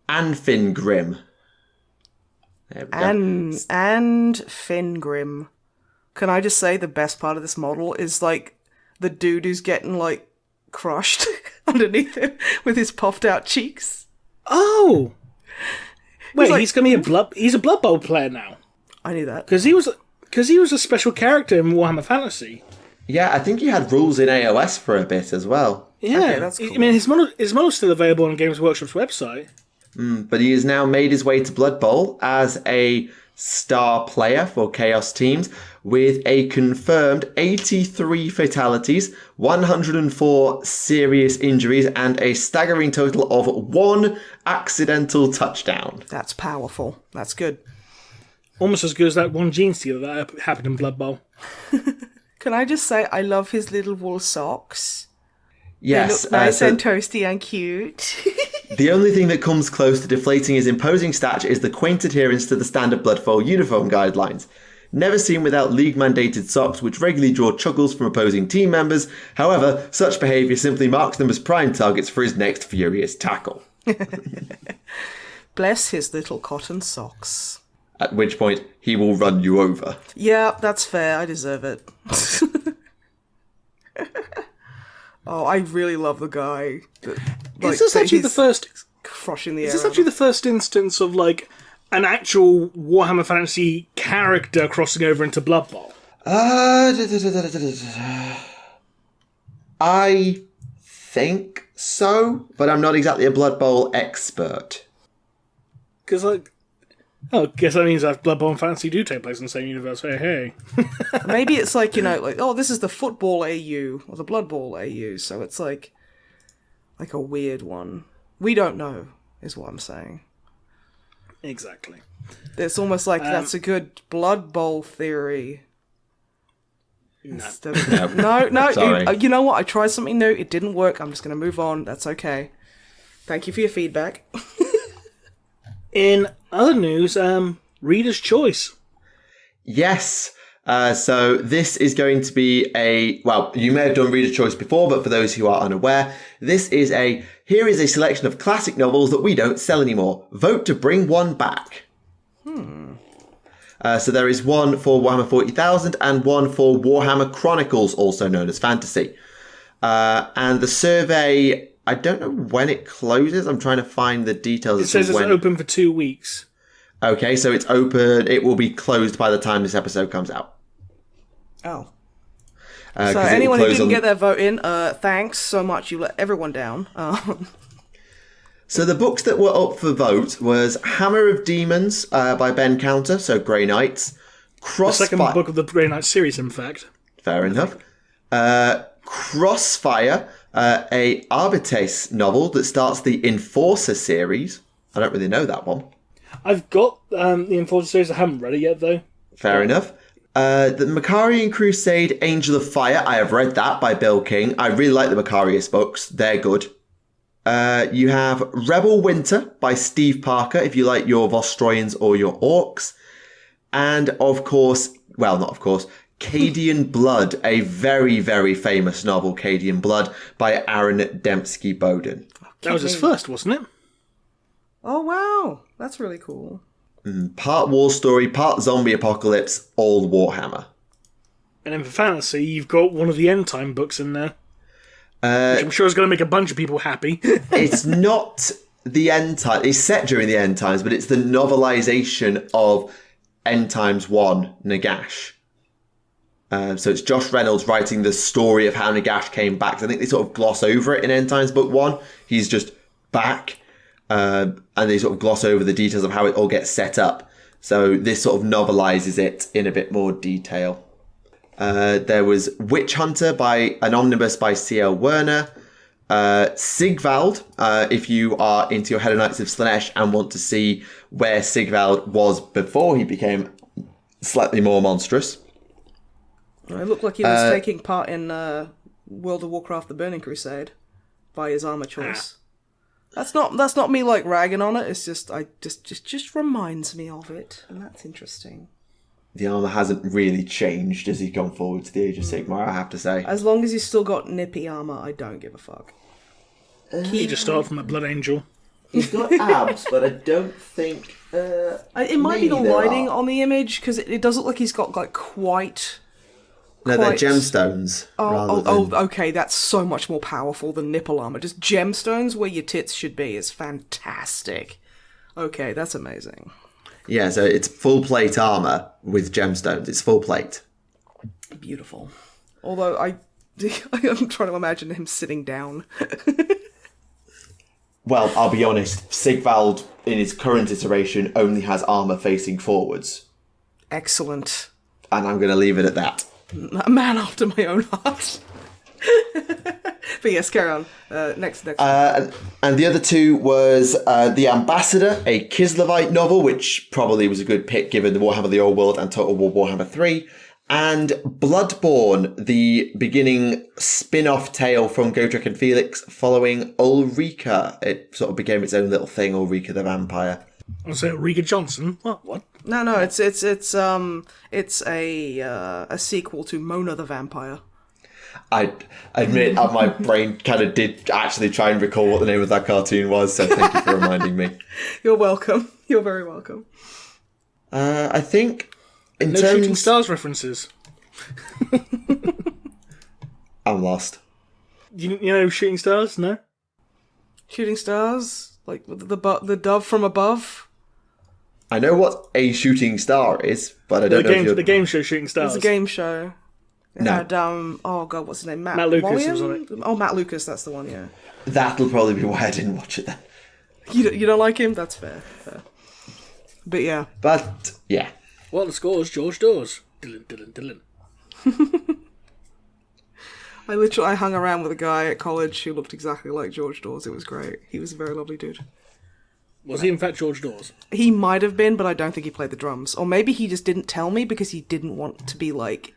Anfingrim. There we go.
And Fingrim. Can I just say the best part of this model is the dude who's getting crushed underneath him with his puffed out cheeks.
Oh! Wait, he's going to be he's a Blood Bowl player now.
I knew that.
Because he was a special character in Warhammer Fantasy.
Yeah, I think he had rules in AOS for a bit as well.
Yeah,
okay, that's cool.
I mean, his model's still available on Games Workshop's website.
But he has now made his way to Blood Bowl as a star player for Chaos teams with a confirmed 83 fatalities, 104 serious injuries, and a staggering total of 1 accidental touchdown.
That's powerful. That's good.
Almost as good as that one Gene Stealer that happened in Blood Bowl.
Can I just say, I love his little wool socks.
Yes.
They look nice and toasty and cute.
The only thing that comes close to deflating his imposing stature is the quaint adherence to the standard Blood Bowl uniform guidelines. Never seen without league-mandated socks which regularly draw chuckles from opposing team members. However, such behaviour simply marks them as prime targets for his next furious tackle.
Bless his little cotton socks.
At which point, he will run you over.
Yeah, that's fair. I deserve it. Oh, I really love the guy.
Is this actually the first...
Crushing the air.
Is this actually the first instance of, an actual Warhammer Fantasy character crossing over into Blood Bowl?
I think so, but I'm not exactly a Blood Bowl expert.
Because, I guess that means that Blood Bowl and Fantasy do take place in the same universe. Hey.
Maybe it's this is the Football AU, or the Blood Bowl AU, so it's like a weird one. We don't know, is what I'm saying.
Exactly.
It's almost like that's a good Blood Bowl theory.
No.
No.
Sorry.
You know what? I tried something new. It didn't work. I'm just going to move on. That's okay. Thank you for your feedback.
In other news, Reader's Choice.
Yes. So this is going to be you may have done Reader's Choice before, but for those who are unaware, here is a selection of classic novels that we don't sell anymore. Vote to bring one back. So there is one for Warhammer 40,000 and one for Warhammer Chronicles, also known as Fantasy. And the survey, I don't know when it closes. I'm trying to find the details.
It says it's open for 2 weeks.
Okay, so it's open. It will be closed by the time this episode comes out.
Oh. So anyone who didn't get their vote in, thanks so much. You let everyone down.
So the books that were up for vote was Hammer of Demons by Ben Counter, so Grey Knights.
The second book of the Grey Knights series, in fact.
Fair enough. Crossfire, a Arbites novel that starts the Enforcer series. I don't really know that one.
I've got the Enforcer series. I haven't read it yet, though.
Fair enough. The Macarian Crusade, Angel of Fire. I have read that by Bill King. I really like the Macarius books. They're good. You have Rebel Winter by Steve Parker, if you like your Vostroyans or your Orcs. And, of course, well, not of course, Cadian Blood, a very, very famous novel, Cadian Blood, by Aaron Dembski-Bowden.
That was his first, wasn't it?
Oh, wow. That's really cool.
Part war story, part zombie apocalypse, all Warhammer.
And then for fantasy, you've got one of the end time books in there. Which I'm sure is going to make a bunch of people happy. It's
not the end time. It's set during the end times, but it's the novelization of End Times 1, Nagash. So it's Josh Reynolds writing the story of how Nagash came back. I think they sort of gloss over it in End Times Book 1. He's just back. And they sort of gloss over the details of how it all gets set up. So this sort of novelizes it in a bit more detail. There was Witch Hunter by an omnibus by C.L. Werner. Sigvald, if you are into your Hedda Knights of Slaanesh and want to see where Sigvald was before he became slightly more monstrous.
It looked like he was taking part in World of Warcraft: The Burning Crusade by his armor choice. That's not me like ragging on it. It's just just reminds me of it, and that's interesting.
The armour hasn't really changed as he's gone forward to the Age of Sigmar, I have to say.
As long as he's still got nippy armour, I don't give a fuck.
He just started from a Blood Angel.
He's got abs, but I don't think...
it might be the lighting on the image, because it does look like he's got like quite...
No, they're gemstones.
Okay, that's so much more powerful than nipple armour. Just gemstones where your tits should be is fantastic. Okay, that's amazing.
Yeah, so it's full plate armour with gemstones. It's full plate.
Beautiful. Although I'm trying to imagine him sitting down.
Well, I'll be honest. Sigvald, in his current iteration, only has armour facing forwards.
Excellent.
And I'm going to leave it at that.
A man after my own heart. But yes, carry on. Next.
And the other two was The Ambassador, a Kislevite novel, which probably was a good pick given the Warhammer the Old World and Total War Warhammer 3. And Bloodborne, the beginning spin-off tale from Godric and Felix following Ulrika. It sort of became its own little thing, Ulrika the Vampire.
I was saying Ulrika Johnson. What?
No. It's a sequel to Mona the Vampire.
I admit my brain kind of did actually try and recall what the name of that cartoon was, so thank you for reminding me.
You're welcome. You're very welcome.
I think in
no
terms...
Shooting Stars references.
I'm lost.
You know Shooting Stars? No?
Shooting Stars? Like the dove from above?
I know what a shooting star is, but I don't know if you're...
The game show Shooting Stars.
It's a game show.
No.
Had, oh god, what's his name?
Matt Lucas was on it.
Oh, Matt Lucas, that's the one, yeah.
That'll probably be why I didn't watch it then.
You don't like him? That's fair. But yeah.
But, yeah.
Well, the score's George Dawes. Dylan.
I hung around with a guy at college who looked exactly like George Dawes. It was great. He was a very lovely dude.
Was he in fact George Dawes?
He might have been, but I don't think he played the drums. Or maybe he just didn't tell me because he didn't want to be like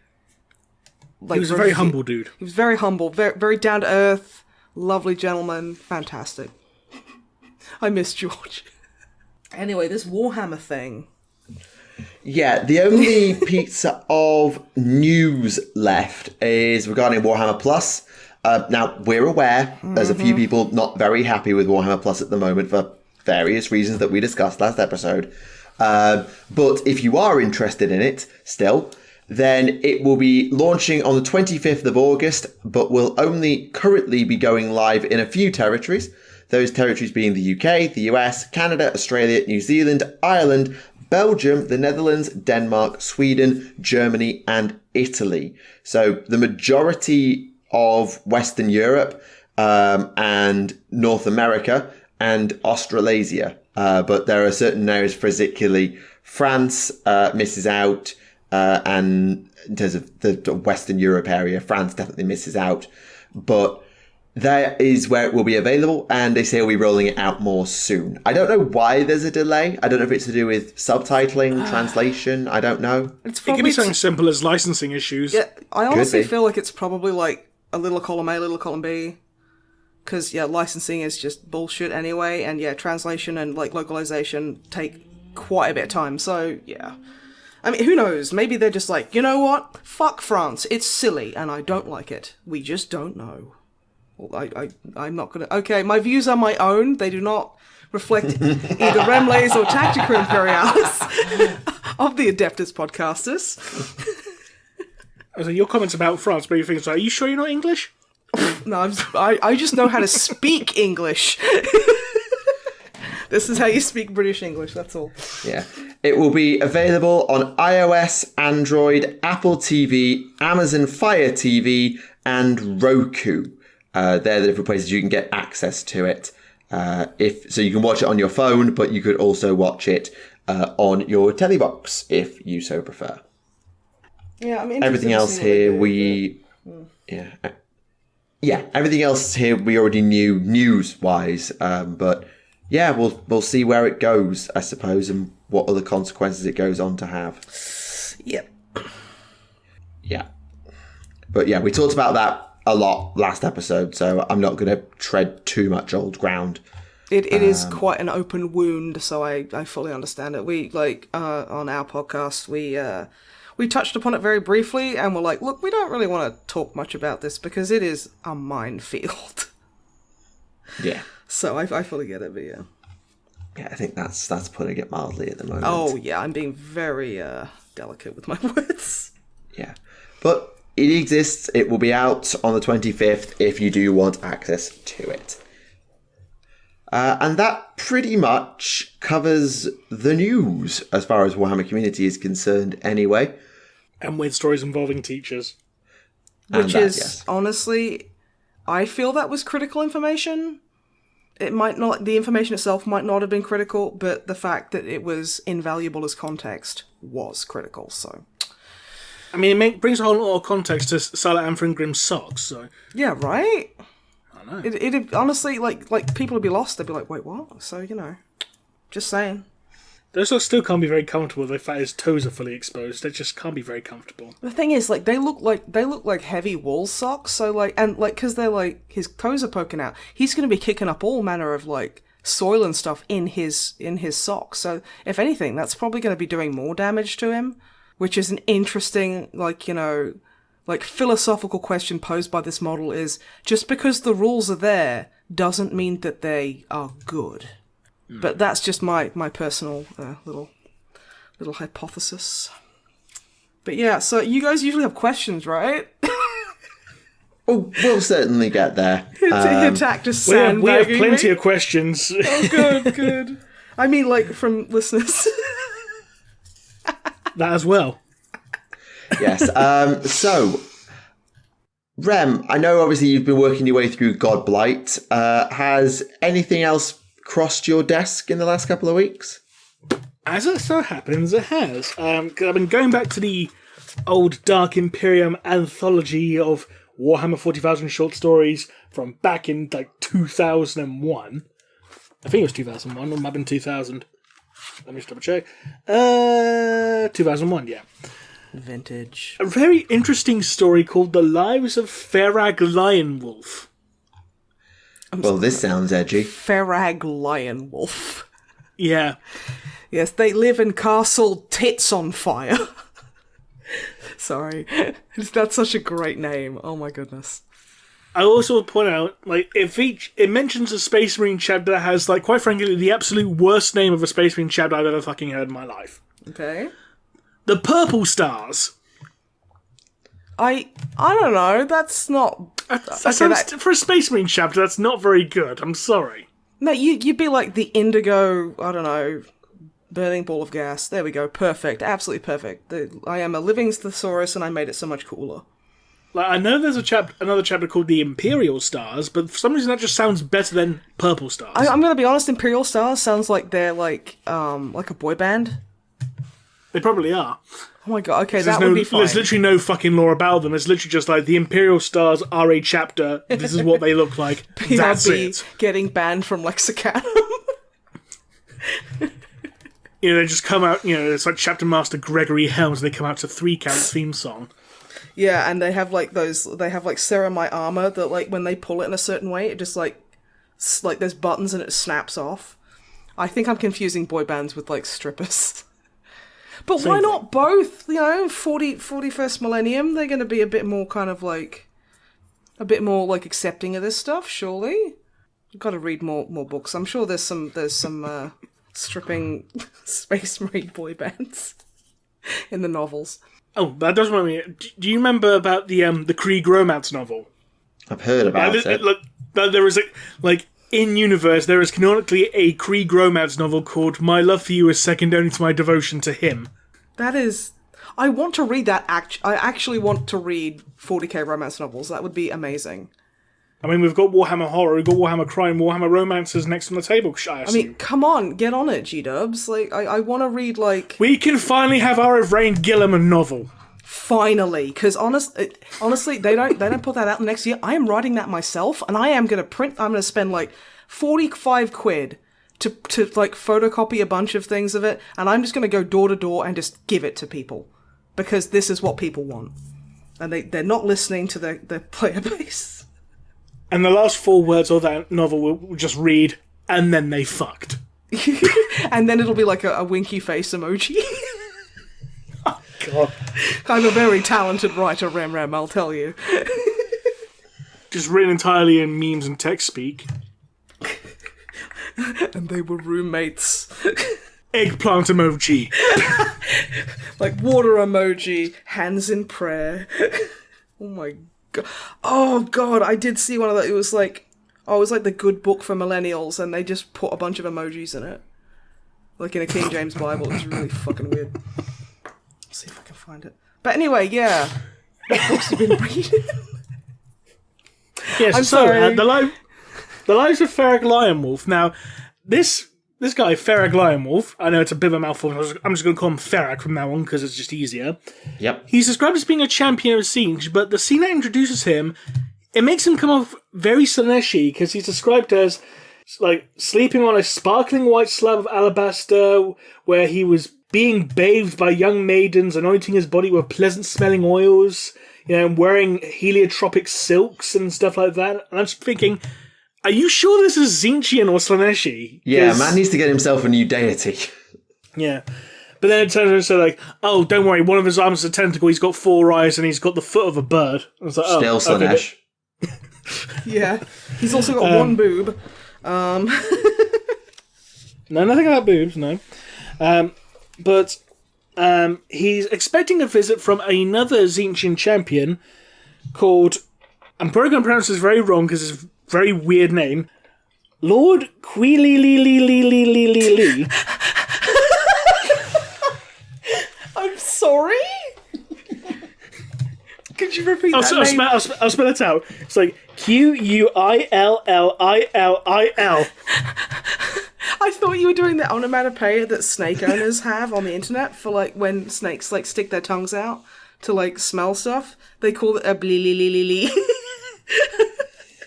he was a very humble dude.
He was very humble, very, very down to earth, lovely gentleman, fantastic. I miss George. Anyway, this Warhammer thing.
Yeah, the only piece of news left is regarding Warhammer Plus. Now, we're aware there's a few people not very happy with Warhammer Plus at the moment for various reasons that we discussed last episode. But if you are interested in it still, Then it will be launching on the 25th of August, but will only currently be going live in a few territories. Those territories being the UK, the US, Canada, Australia, New Zealand, Ireland, Belgium, the Netherlands, Denmark, Sweden, Germany, and Italy. So the majority of Western Europe and North America and Australasia. But there are certain areas, particularly France misses out. And in terms of the Western Europe area, France definitely misses out. But that is where it will be available, and they say we'll be rolling it out more soon. I don't know why there's a delay. I don't know if it's to do with subtitling, translation. I don't know.
It could be something simple as licensing issues.
Yeah, I honestly feel like it's probably like a little column A, little column B. Because, yeah, licensing is just bullshit anyway, and yeah, translation and like localization take quite a bit of time, so yeah. I mean, who knows? Maybe they're just like, you know what? Fuck France. It's silly, and I don't like it. We just don't know. Well, I'm not gonna... Okay, my views are my own. They do not reflect either Remleiz or Tactica Imperialis of the Adeptus Podcastus.
So your comments about France, but you think, are you sure you're not English?
No, I just know how to speak English. This is how you speak British English, that's all.
Yeah. It will be available on iOS, Android, Apple TV, Amazon Fire TV, and Roku. They're the different places you can get access to it. So you can watch it on your phone, but you could also watch it on your telly box if you so prefer.
Yeah, I mean,
everything else here everything else here we already knew news-wise, but yeah, we'll see where it goes, I suppose, and what other consequences it goes on to have.
Yep.
Yeah. But yeah, we talked about that a lot last episode, so I'm not going to tread too much old ground.
It is quite an open wound, so I fully understand it. We, on our podcast, we touched upon it very briefly, and we're like, look, we don't really want to talk much about this because it is a minefield.
Yeah.
So I fully get it, but yeah.
Yeah, I think that's putting it mildly at the moment.
Oh, yeah, I'm being very delicate with my words.
Yeah. But it exists. It will be out on the 25th if you do want access to it. And that pretty much covers the news as far as Warhammer community is concerned anyway.
And weird stories involving teachers.
Which is, honestly, I feel that was critical information. It might not, the information itself might not have been critical, but the fact that it was invaluable as context was critical, so.
I mean, it brings a whole lot of context to Silent Anther and Grimm's socks, so.
Yeah, right?
I know.
It honestly, like people would be lost, they'd be like, wait, what? So, just saying.
Those socks still can't be very comfortable. The fact his toes are fully exposed, they just can't be very comfortable.
The thing is, they look like heavy wool socks. So because they're his toes are poking out, he's going to be kicking up all manner of soil and stuff in his socks. So if anything, that's probably going to be doing more damage to him, which is an interesting philosophical question posed by this model is just because the rules are there doesn't mean that they are good. But that's just my personal little hypothesis. But yeah, so you guys usually have questions, right?
Oh, we'll certainly get there.
Tactus we have plenty of questions.
Oh, good. I mean, from listeners.
That as well.
Yes. So, Rem, I know obviously you've been working your way through Godblight. Has anything else crossed your desk in the last couple of weeks?
As it so happens, it has. 'Cause I've been going back to the old Dark Imperium anthology of Warhammer 40,000 short stories from back in 2001. I think it was 2001, or might have been 2000. Let me just double check. 2001, yeah.
Vintage.
A very interesting story called The Lives of Farag Lionwolf.
Well, this sounds edgy.
Farag Lionwolf.
Yeah.
Yes, they live in Castle Tits on Fire. Sorry. That's such a great name. Oh my goodness.
I also would point out, it mentions a Space Marine chapter that has, quite frankly, the absolute worst name of a Space Marine chapter I've ever fucking heard in my life.
Okay.
The Purple Stars.
I don't know. That's not.
For a Space Marine chapter, that's not very good. I'm sorry.
No, you'd be like the indigo. I don't know. Burning ball of gas. There we go. Perfect. Absolutely perfect. I am a living thesaurus, and I made it so much cooler.
Like, I know there's another chapter called the Imperial Stars, but for some reason that just sounds better than Purple Stars.
I'm going to be honest. Imperial Stars sounds like they're like a boy band.
They probably are.
Oh my god. Okay, that would be fine.
There's literally no fucking lore about them. It's literally just like the Imperial Stars are a chapter. This is what they look like. That's it.
Getting banned from Lexicanum.
They just come out. It's like Chapter Master Gregory Helms. They come out to 3 Count theme song.
Yeah, and they have like Sarah My Armor that like when they pull it in a certain way, it just like there's buttons and it snaps off. I think I'm confusing boy bands with like strippers. But why not both? 41st millennium, they're going to be a bit more kind of like accepting of this stuff, surely. I've got to read more books. I'm sure there's some stripping Space Marine boy bands in the novels.
Oh, that does remind me. Do you remember about the Krieg romance novel?
I've heard about it.
Look, there is in universe there is canonically a Krieg romance novel called "My Love for You is Second Only to My Devotion to Him."
That is, I want to read that. I actually want to read 40k romance novels. That would be amazing.
I mean, we've got Warhammer Horror, we've got Warhammer Crime, Warhammer Romances next on the table, I assume.
I mean, come on, get on it, G-dubs. Like, I want to read, like...
We can finally have our Ivrain Gilliman novel.
Finally, because honestly, they don't put that out next year. I am writing that myself, and I'm going to spend, like, 45 quid to like, photocopy a bunch of things of it, and I'm just going to go door to door and just give it to people. Because this is what people want. And they're not listening to their player base.
And the last 4 words of that novel will just read, and then they fucked.
And then it'll be like a winky face emoji.
Oh, God.
I'm a very talented writer, Rem, I'll tell you.
Just written entirely in memes and text speak.
And they were roommates.
Eggplant emoji.
Like water emoji, hands in prayer. Oh my god. Oh god, I did see one of that. It was like the good book for millennials, and they just put a bunch of emojis in it, like in a King James Bible. It was really fucking weird. Let's see if I can find it. But anyway, yeah, what books have you been reading?
Yes,
I'm sorry.
The Lives of Ferric Lionwolf. Now, this guy, Ferric Lionwolf, I know it's a bit of a mouthful, I'm just going to call him Ferric from now on because it's just easier.
Yep.
He's described as being a champion of Siege, but the scene that introduces him, it makes him come off very Slaneshi because he's described as like sleeping on a sparkling white slab of alabaster where he was being bathed by young maidens, anointing his body with pleasant-smelling oils, wearing heliotropic silks and stuff like that. And I'm just thinking... Are you sure this is Tzeentchian or Slaneshi?
Yeah, man needs to get himself a new deity.
Yeah. But then it turns out to say, like, oh, don't worry, one of his arms is a tentacle, he's got 4 eyes, and he's got the foot of a bird. I was like,
still Slanesh.
Okay.
Yeah. He's also got 1 boob.
No, nothing about boobs, no. But he's expecting a visit from another Tzeentchian champion called... I'm probably going to pronounce this very wrong because it's very weird name. Lord Quilly.
I'm sorry? Could you repeat that name?
I'll spell it out. It's like Quillillil.
I thought you were doing the onomatopoeia that snake owners have on the internet for like when snakes like stick their tongues out to like smell stuff. They call it a blilililili.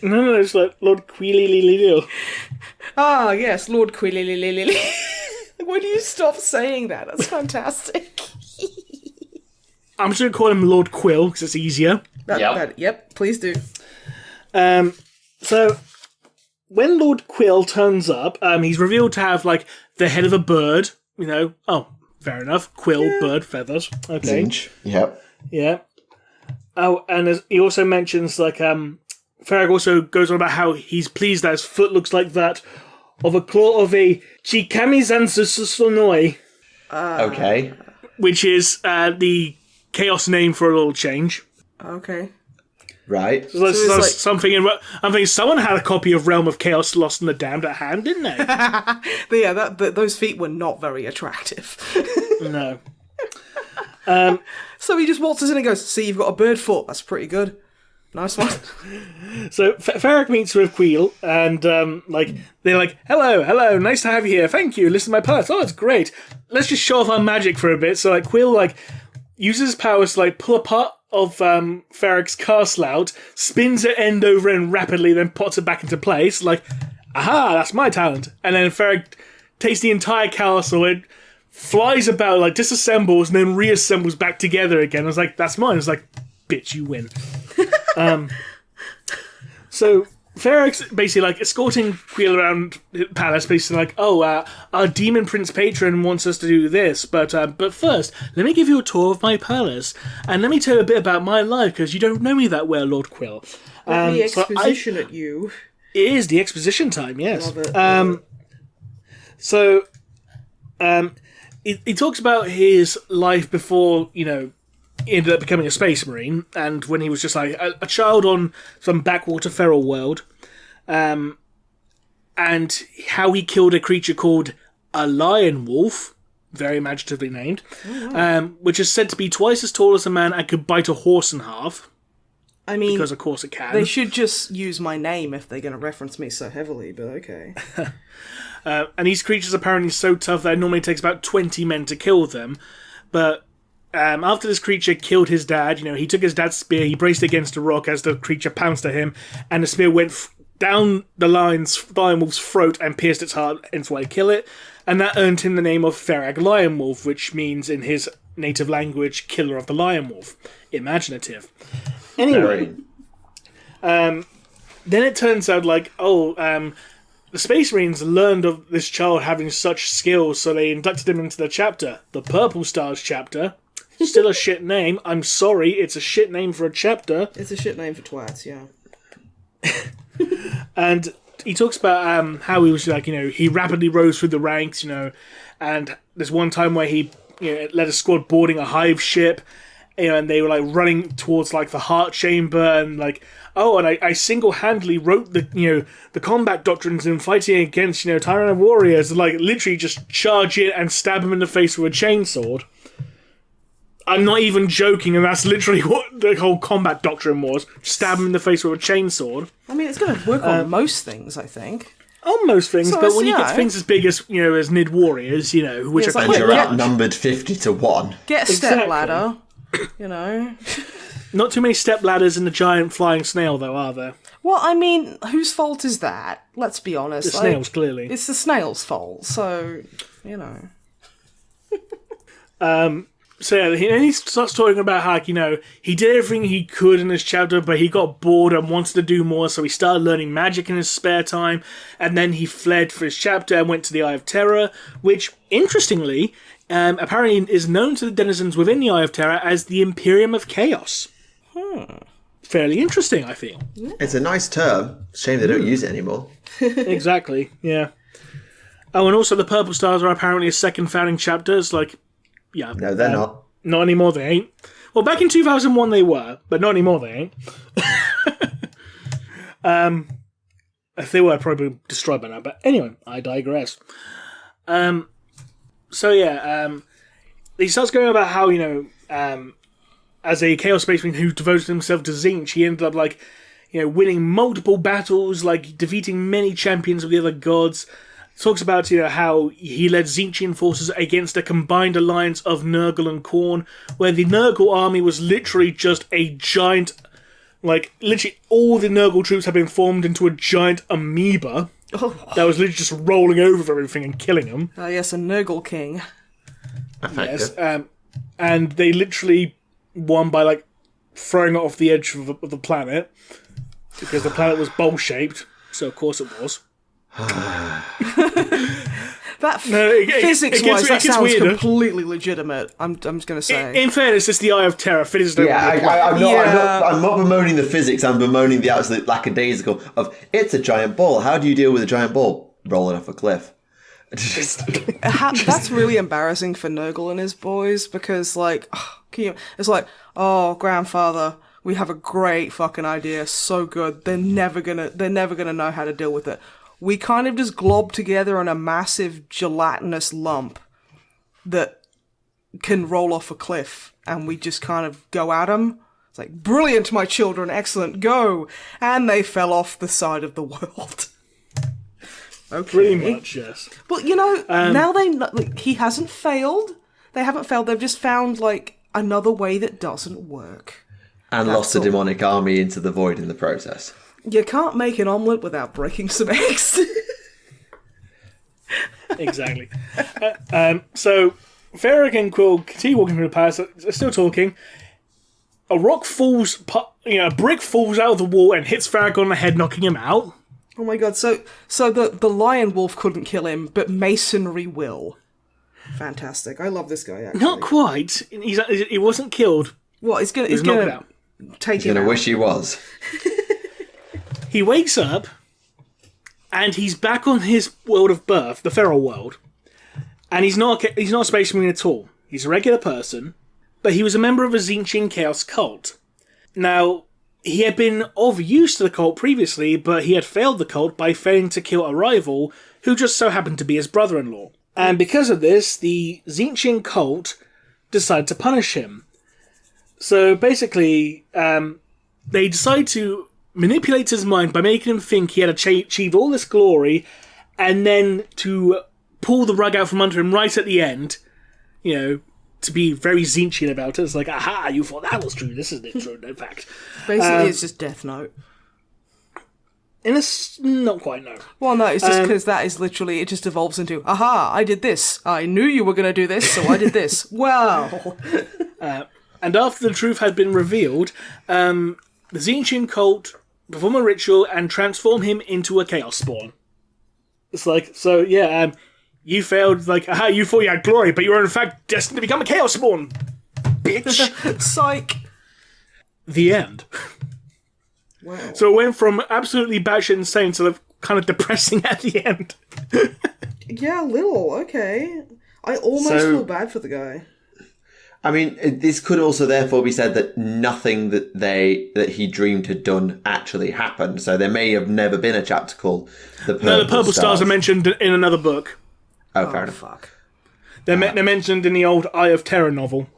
No, it's like Lord Quilly.
Ah, yes, Lord Quilly. When do you stop saying that? That's fantastic.
I'm just going to call him Lord Quill because it's easier.
Yep, please do.
So, when Lord Quill turns up, he's revealed to have, like, the head of a bird. Oh, fair enough. Quill, bird, feathers. Okay.
Tzeentch. Yep.
Yeah. Oh, and he also mentions, like, Ferric also goes on about how he's pleased that his foot looks like that of a claw of a Chikamizansusonoi.
Okay.
Which is the chaos name for a little change.
Okay.
Right?
So
it's like-
something in. I'm thinking someone had a copy of Realm of Chaos Lost and the Damned at hand, didn't they?
But yeah, those feet were not very attractive.
No.
So he just waltzes in and goes, "See, you've got a bird foot. That's pretty good. Nice one."
So Ferric meets with Queel, and they're like, hello, nice to have you here. Thank you. Listen to my palace. Oh, it's great. Let's just show off our magic for a bit. So Queel uses his powers to pull a part of Ferric's castle out, spins it end over end rapidly, then pots it back into place. Aha, that's my talent. And then Ferric takes the entire castle, it flies about, disassembles, and then reassembles back together again. I was like, that's mine. It's like, bitch, you win. So Ferric's basically escorting Queel around the palace, basically our demon prince patron wants us to do this, but first, let me give you a tour of my palace, and let me tell you a bit about my life, because you don't know me that well, Lord Queel.
Let me exposition at you.
It is the exposition time, yes.
Love it.
He talks about his life before, he ended up becoming a space marine, and when he was just a child on some backwater feral world, and how he killed a creature called a lion wolf, very imaginatively named, which is said to be twice as tall as a man and could bite a horse in half.
I mean,
because of course it can.
They should just use my name if they're going to reference me so heavily, but okay.
And these creatures are apparently so tough that it normally takes about 20 men to kill them. But after this creature killed his dad, he took his dad's spear, he braced it against a rock as the creature pounced at him, and the spear went down the lion wolf's throat and pierced its heart, hence why he killed it. And that earned him the name of Ferrag Lion Wolf, which means in his native language, killer of the lion wolf. Imaginative. Anyway, then it turns out the Space Marines learned of this child having such skills, so they inducted him into the chapter, the Purple Stars chapter. Still a shit name. I'm sorry, it's a shit name for a chapter.
It's a shit name for twats, yeah.
And he talks about how he was he rapidly rose through the ranks, and there's one time where he led a squad boarding a hive ship, and they were running towards the heart chamber, and I single-handedly wrote the combat doctrines in fighting against Tyrant warriors, literally just charge in and stab him in the face with a chainsword. I'm not even joking, and that's literally what the whole combat doctrine was. Stab him in the face with a chainsword.
I mean, it's going to work on most things, I think.
On most things, so but when you get to things as big as as Nid warriors, which are
you're outnumbered 50-1.
Get a step ladder.
Not too many step ladders in the giant flying snail, though, are there?
Well, I mean, whose fault is that? Let's be honest.
The snail's, clearly.
It's the snail's fault, so,
So yeah, he starts talking about how, he did everything he could in this chapter, but he got bored and wanted to do more, so he started learning magic in his spare time, and then he fled for his chapter and went to the Eye of Terror, which, interestingly, apparently is known to the denizens within the Eye of Terror as the Imperium of Chaos. Fairly interesting, I feel.
It's a nice term. Shame they don't use it anymore.
Exactly, yeah. Oh, and also the Purple Stars are apparently a second founding chapter. It's yeah.
No, they're not.
Not anymore, they ain't. Well, back in 2001 they were, but not anymore, they ain't. If they were, probably destroyed by now. But anyway, I digress. So yeah, he starts going about how, as a Chaos Spaceman who devoted himself to Tzeentch, he ended up, winning multiple battles, defeating many champions of the other gods. Talks about how he led Tzeentchian forces against a combined alliance of Nurgle and Khorne, where the Nurgle army was literally just a giant, literally all the Nurgle troops had been formed into a giant amoeba that was literally just rolling over everything and killing them.
Yes, a Nurgle king.
Effective.
Yes, and they literally won by throwing it off the edge of the planet, because the planet was bowl-shaped, so of course it was.
Physics-wise, that sounds weirder. Completely legitimate. I'm just going to say.
In fairness, it's the Eye of Terror.
I'm not bemoaning the physics. I'm bemoaning the absolute lackadaisical of it's a giant ball. How do you deal with a giant ball? Roll it off a cliff.
That's really embarrassing for Nurgle and his boys, because it's grandfather, We have a great fucking idea. So good. They're never gonna know how to deal with it. We kind of just glob together in a massive gelatinous lump that can roll off a cliff, and we just kind of go at them. It's like, brilliant, my children, excellent, go! And they fell off the side of the world. Okay.
Pretty much, yes.
But, you know, now he hasn't failed. They haven't failed. They've just found, like, another way that doesn't work.
And lost a demonic army into the void in the process.
You can't make an omelette without breaking some eggs.
Exactly. So, Ferric and Quill continue walking through the palace. They're still talking. A brick falls out of the wall and hits Ferric on the head, knocking him out.
Oh my god, so the lion wolf couldn't kill him, but masonry will. Fantastic. I love this guy, actually.
Not quite. He wasn't killed.
What, he's gonna take
He's
him
gonna
out.
wish he was.
He wakes up, and he's back on his world of birth, the feral world. And he's not a space marine at all. He's a regular person, but he was a member of a Tzeentchian Chaos cult. Now, he had been of use to the cult previously, but he had failed the cult by failing to kill a rival who just so happened to be his brother-in-law. And because of this, the Tzeentchian cult decided to punish him. So basically, they decided to manipulate his mind by making him think he had achieved all this glory, and then to pull the rug out from under him right at the end, you know, to be very Tzeentchian about it. It's like, aha, you thought that was true. This isn't true, in fact.
Basically, it's just Death Note.
And it's not quite, no.
Well, no, it's just because that is literally, it just evolves into, aha, I did this. I knew you were going to do this, so I did this. Well.
And after the truth had been revealed, the Tzeentchian cult perform a ritual and transform him into a Chaos Spawn. It's like, so, yeah, you failed, like, aha, you thought you had glory, but you were in fact destined to become a Chaos Spawn. Bitch.
Psych.
The end.
Wow.
So it went from absolutely batshit insane to kind of depressing at the end.
Yeah, a little, okay. I almost feel bad for the guy.
I mean, this could also therefore be said that nothing that he dreamed had done actually happened. So there may have never been a chapter called The Purple Stars.
No, the Purple Stars are mentioned in another book.
Oh, fair enough.
Fuck.
They're mentioned in the old Eye of Terror novel.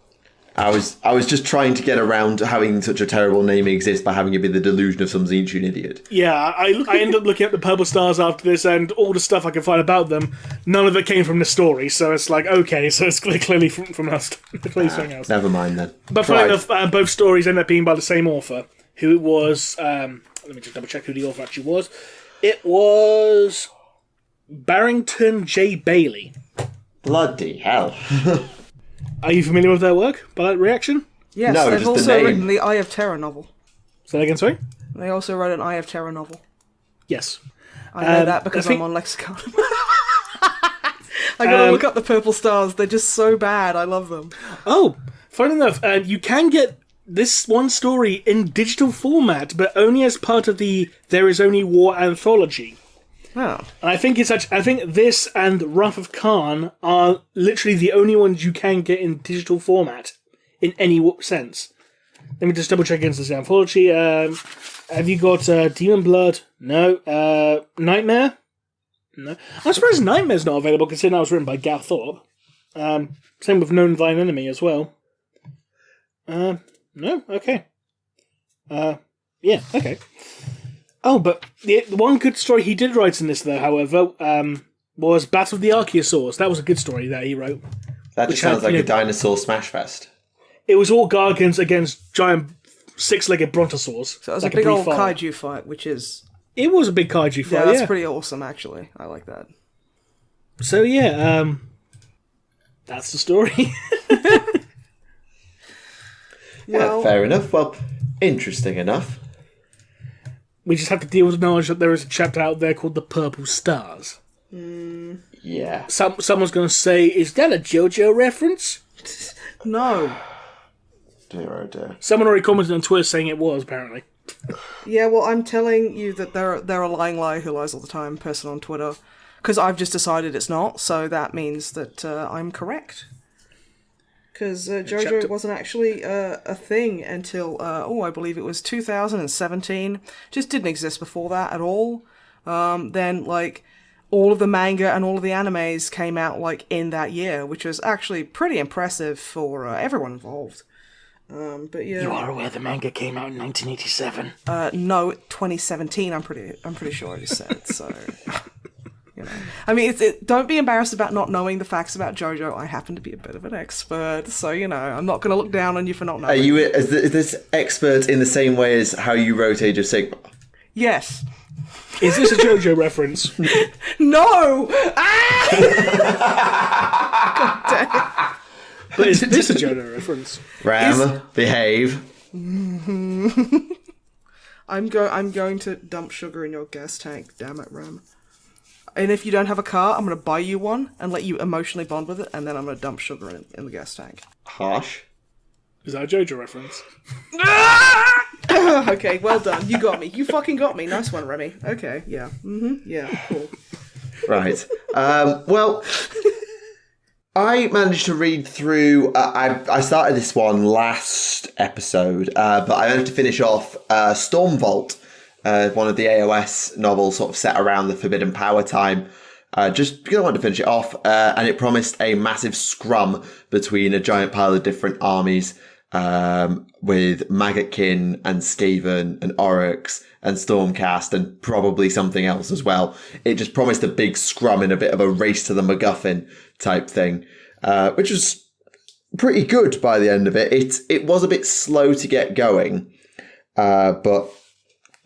I was just trying to get around having such a terrible name exist by having it be the delusion of some Tzeentchian idiot.
Yeah, I ended up looking at the Purple Stars after this, and all the stuff I could find about them, none of it came from the story. So it's like, okay, so it's clearly from us. Clearly something else.
Never mind then.
But funny enough, both stories end up being by the same author, who was, let me just double check who the author actually was. It was Barrington J. Bailey.
Bloody hell.
Are you familiar with their work by that reaction?
Yes,
No,
they've
just the
also
name.
written the Eye of Terror novel.
Say that again, sorry?
They also wrote an Eye of Terror novel.
Yes.
I know that because I'm on Lexicon. I gotta look up the Purple Stars. They're just so bad. I love them.
Oh, funny enough, you can get this one story in digital format, but only as part of the There Is Only War anthology.
Oh.
And I think this and Wrath of Khan are literally the only ones you can get in digital format in any sense. Let me just double check against this anthology. Have you got Demon Blood? No. Nightmare? No. I'm surprised Nightmare's not available considering that was written by Gav Thorpe. Same with Known Thine Enemy as well. No? Okay. Yeah, okay. Oh, but the one good story he did write in this, though, however, was Battle of the Archaeosaurs. That was a good story that he wrote.
That just sounds like a dinosaur smash fest.
It was all gargants against giant six-legged brontosaurs.
So it was a big old kaiju fight, which is...
It was a big kaiju fight,
yeah. That's pretty awesome, actually. I like that.
So, yeah, that's the story.
Yeah, fair enough. Well, interesting enough.
We just have to deal with the knowledge that there is a chapter out there called The Purple Stars.
Yeah.
Someone's going to say, is that a JoJo reference?
No.
Dear, oh dear.
Someone already commented on Twitter saying it was, apparently.
Yeah, well, I'm telling you that they're a lying liar who lies all the time person on Twitter. Because I've just decided it's not, so that means that I'm correct. because JoJo wasn't actually a thing until, I believe it was 2017. Just didn't exist before that at all. Then, like, all of the manga and all of the animes came out, like, in that year, which was actually pretty impressive for everyone involved. But yeah.
You are aware the manga came out in 1987?
No, 2017, I'm pretty sure I just said, so... You know. I mean, don't be embarrassed about not knowing the facts about JoJo. I happen to be a bit of an expert, so, you know, I'm not going to look down on you for not knowing.
Are you is this expert in the same way as how you wrote Age of Sigmar?
Yes.
Is this a JoJo reference?
No! Ah! God damn.
But is this a JoJo reference?
Ram, behave.
I'm going to dump sugar in your gas tank. Damn it, Ram. And if you don't have a car, I'm going to buy you one and let you emotionally bond with it, and then I'm going to dump sugar in the gas tank.
Harsh.
Is that a JoJo reference?
Okay, well done. You got me. You fucking got me. Nice one, Remy. Okay, yeah. Yeah, cool.
Right. Well, I managed to read through... I started this one last episode, but I managed to finish off Stormvault, one of the AOS novels sort of set around the Forbidden Power time, just because I wanted to finish it off, and it promised a massive scrum between a giant pile of different armies, with Maggotkin and Skaven and Oryx and Stormcast and probably something else as well. It just promised a big scrum in a bit of a race to the MacGuffin type thing, which was pretty good by the end of it. It was a bit slow to get going, but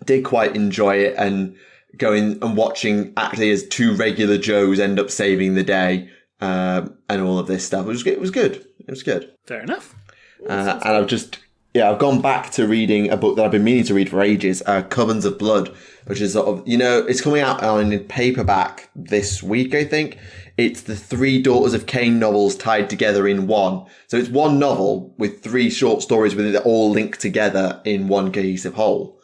did quite enjoy it, and going and watching actually as two regular Joes end up saving the day, and all of this stuff. It was good.
Fair enough.
And I've gone back to reading a book that I've been meaning to read for ages, Covens of Blood, which is sort of, it's coming out on paperback this week, I think. It's the 3 Daughters of Cain novels tied together in one. So it's one novel with 3 short stories with it all linked together in one cohesive whole.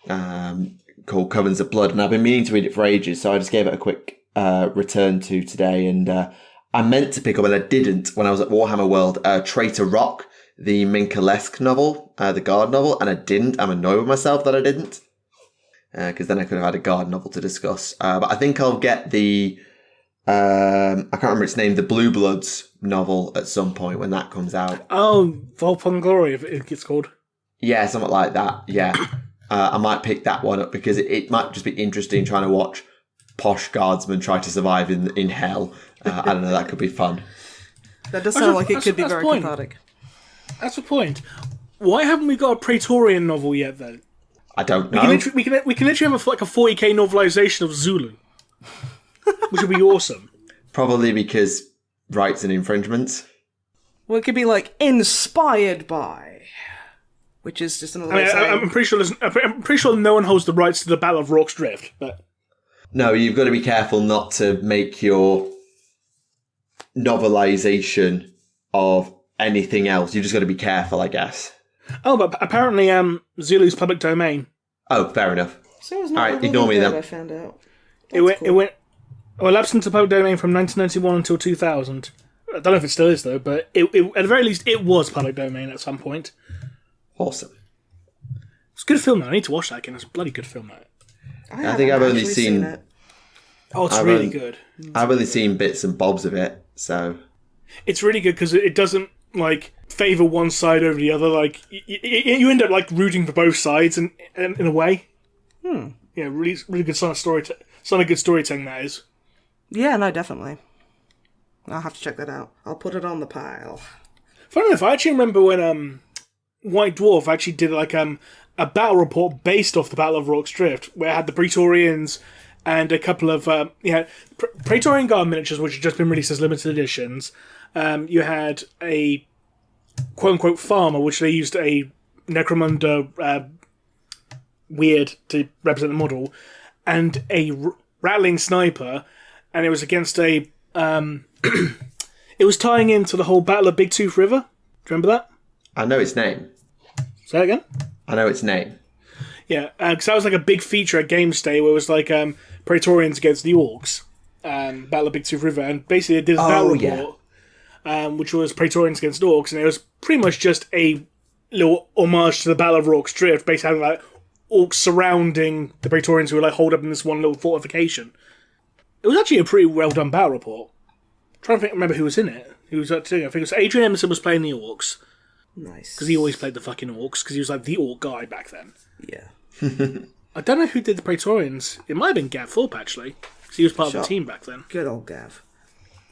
Called Covens of Blood, and I've been meaning to read it for ages, so I just gave it a quick return to today, and I meant to pick up, and I didn't, when I was at Warhammer World, Traitor Rock, the Minkalesk novel, the Guard novel, and I didn't. I'm annoyed with myself that I didn't, because then I could have had a Guard novel to discuss, but I think I'll get the, I can't remember its name, the Blue Bloods novel at some point when that comes out.
Oh, Volpone Glory, if it gets called.
Yeah, something like that, yeah. I might pick that one up because it might just be interesting trying to watch posh guardsmen try to survive in hell. I don't know, that could be fun.
That does sound like it could be very cathartic.
That's the point. Why haven't we got a Praetorian novel yet, then?
I don't know.
We can literally have a 40k novelization of Zulu, which would be awesome.
Probably because rights and infringements.
Well, it could be like inspired by, which is just another way of saying...
I'm pretty sure no one holds the rights to the Battle of Rorke's Drift, but...
No, you've got to be careful not to make your novelization of anything else. You've just got to be careful, I guess.
Oh, but apparently Zulu's public domain.
Oh, fair enough.
So it's not
Alright, ignore me then.
I found out.
It went lapsed into public domain from 1991 until 2000. I don't know if it still is, though, but at the very least, it was public domain at some point.
Awesome.
It's a good film, though. I need to watch that again. It's a bloody good film, though.
I think I've only seen
it.
Oh, it's really good.
I've only seen bits and bobs of it, so...
It's really good because it doesn't, favour one side over the other. You end up, rooting for both sides in a way. Yeah, really good son of good storytelling, that is.
Yeah, no, definitely. I'll have to check that out. I'll put it on the pile.
Funny enough, I actually remember when White Dwarf actually did a battle report based off the Battle of Rorke's Drift, where it had the Praetorians and a couple of Praetorian Guard miniatures, which had just been released as limited editions. You had a quote-unquote farmer, which they used a Necromunda weird to represent the model, and a rattling sniper, and it was against a... it was tying into the whole Battle of Big Tooth River. Do you remember that?
I know its name.
Say that again?
I know its name.
Yeah, because that was a big feature at Games Day, where it was Praetorians against the Orcs, Battle of Big Tooth River, and basically it did a battle report. which was Praetorians against Orcs, and it was pretty much just a little homage to the Battle of Rorke's Drift, basically having like Orcs surrounding the Praetorians who were like holed up in this one little fortification. It was actually a pretty well done battle report. I'm trying to remember who was in it. Who was doing it? I think it was Adrian Emerson was playing the Orcs.
Nice.
Because he always played the fucking Orcs, because he was like the Orc guy back then.
Yeah.
I don't know who did the Praetorians. It might have been Gav Thorpe, actually, because he was part of the team back then.
Good old Gav.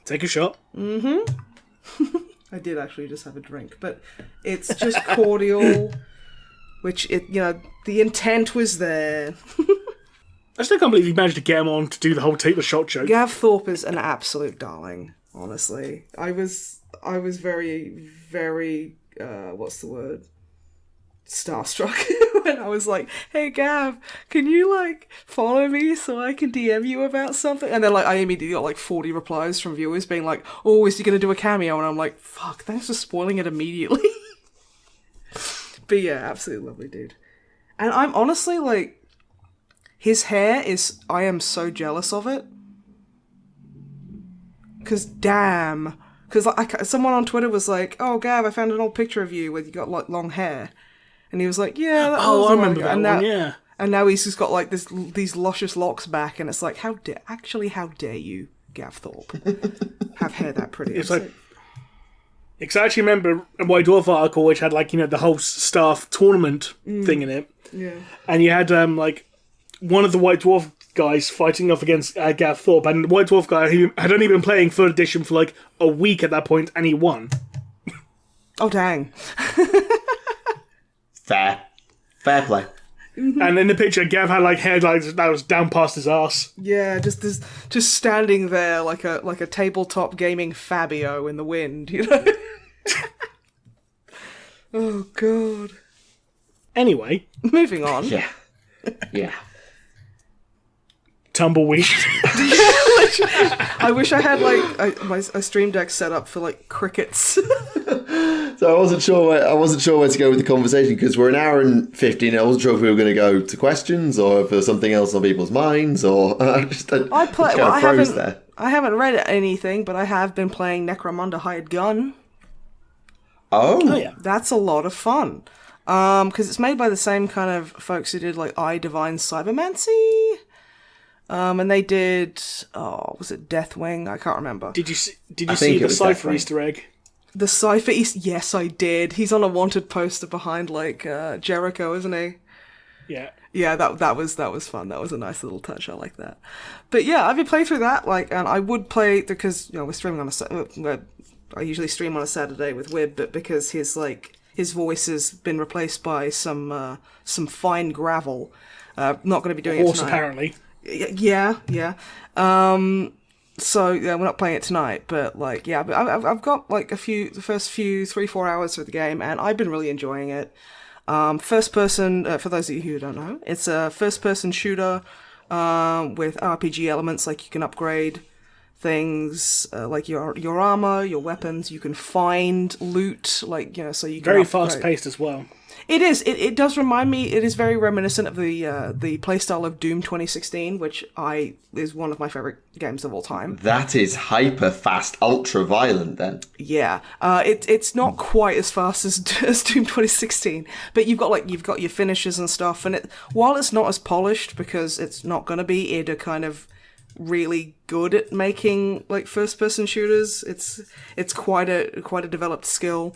Take a shot.
Mm-hmm. I did actually just have a drink, but it's just cordial, which, the intent was there.
I still can't believe you managed to get him on to do the whole take the shot joke.
Gav Thorpe is an absolute darling, honestly. I was very, very, what's the word? Starstruck when I was like, hey Gav, can you like follow me so I can DM you about something? And then like I immediately got like 40 replies from viewers being like, oh, is he gonna do a cameo? And I'm like, fuck, thanks for spoiling it immediately. But yeah, absolutely lovely dude. And I'm honestly like, his hair is, I am so jealous of it. Cause damn. Cause like, someone on Twitter was like, oh Gav, I found an old picture of you where you got like long hair. And he was like, yeah, that was
I remember that one, yeah.
And now he's just got like these luscious locks back, and it's like, how dare you, Gav Thorpe, have hair that pretty?
It's like, because I actually remember a White Dwarf article which had like, the whole staff tournament thing in it.
Yeah.
And you had like one of the White Dwarf guys fighting off against Gav Thorpe, and the White Dwarf guy who had only been playing 3rd edition for like a week at that point, and he won.
Oh dang.
Fair play.
And in the picture, Gav had like hair like that was down past his ass.
Yeah, just standing there like a tabletop gaming Fabio in the wind, Oh god.
Anyway,
moving on.
Yeah.
Tumbleweed.
I wish I had like my stream deck set up for like crickets.
So I wasn't sure where to go with the conversation, because we're an hour and 15. I wasn't sure if we were going to go to questions or if there was something else on people's minds, or I
haven't read anything, but I have been playing Necromunda Hired Gun.
Oh
yeah,
that's a lot of fun. Because it's made by the same kind of folks who did like I Divine Cybermancy. And they did, was it Deathwing? I can't remember.
Did you see the Cypher Easter Egg?
The Cypher Easter, yes, I did. He's on a wanted poster behind like Jericho, isn't he?
Yeah.
Yeah, that was fun. That was a nice little touch. I like that. But yeah, I've been playing through that, and I would play because we're streaming on I usually stream on a Saturday with Wib, but because his voice has been replaced by some fine gravel. Not going to be doing it tonight.
Apparently.
Yeah. So yeah, we're not playing it tonight, but like, yeah, I've got like the first 3-4 hours of the game, and I've been really enjoying it. First person, for those of you who don't know, it's a first person shooter, with RPG elements, like you can upgrade things, like your armor, your weapons, you can find loot, so you can
very fast paced as well.
It is. It does remind me. It is very reminiscent of the playstyle of Doom 2016, which is one of my favorite games of all time.
That is hyper fast, ultra violent. Then
yeah, it's not quite as fast as Doom 2016, but you've got your finishes and stuff. And while it's not as polished, because it's not going to be, it are kind of really good at making like first person shooters. It's quite a developed skill.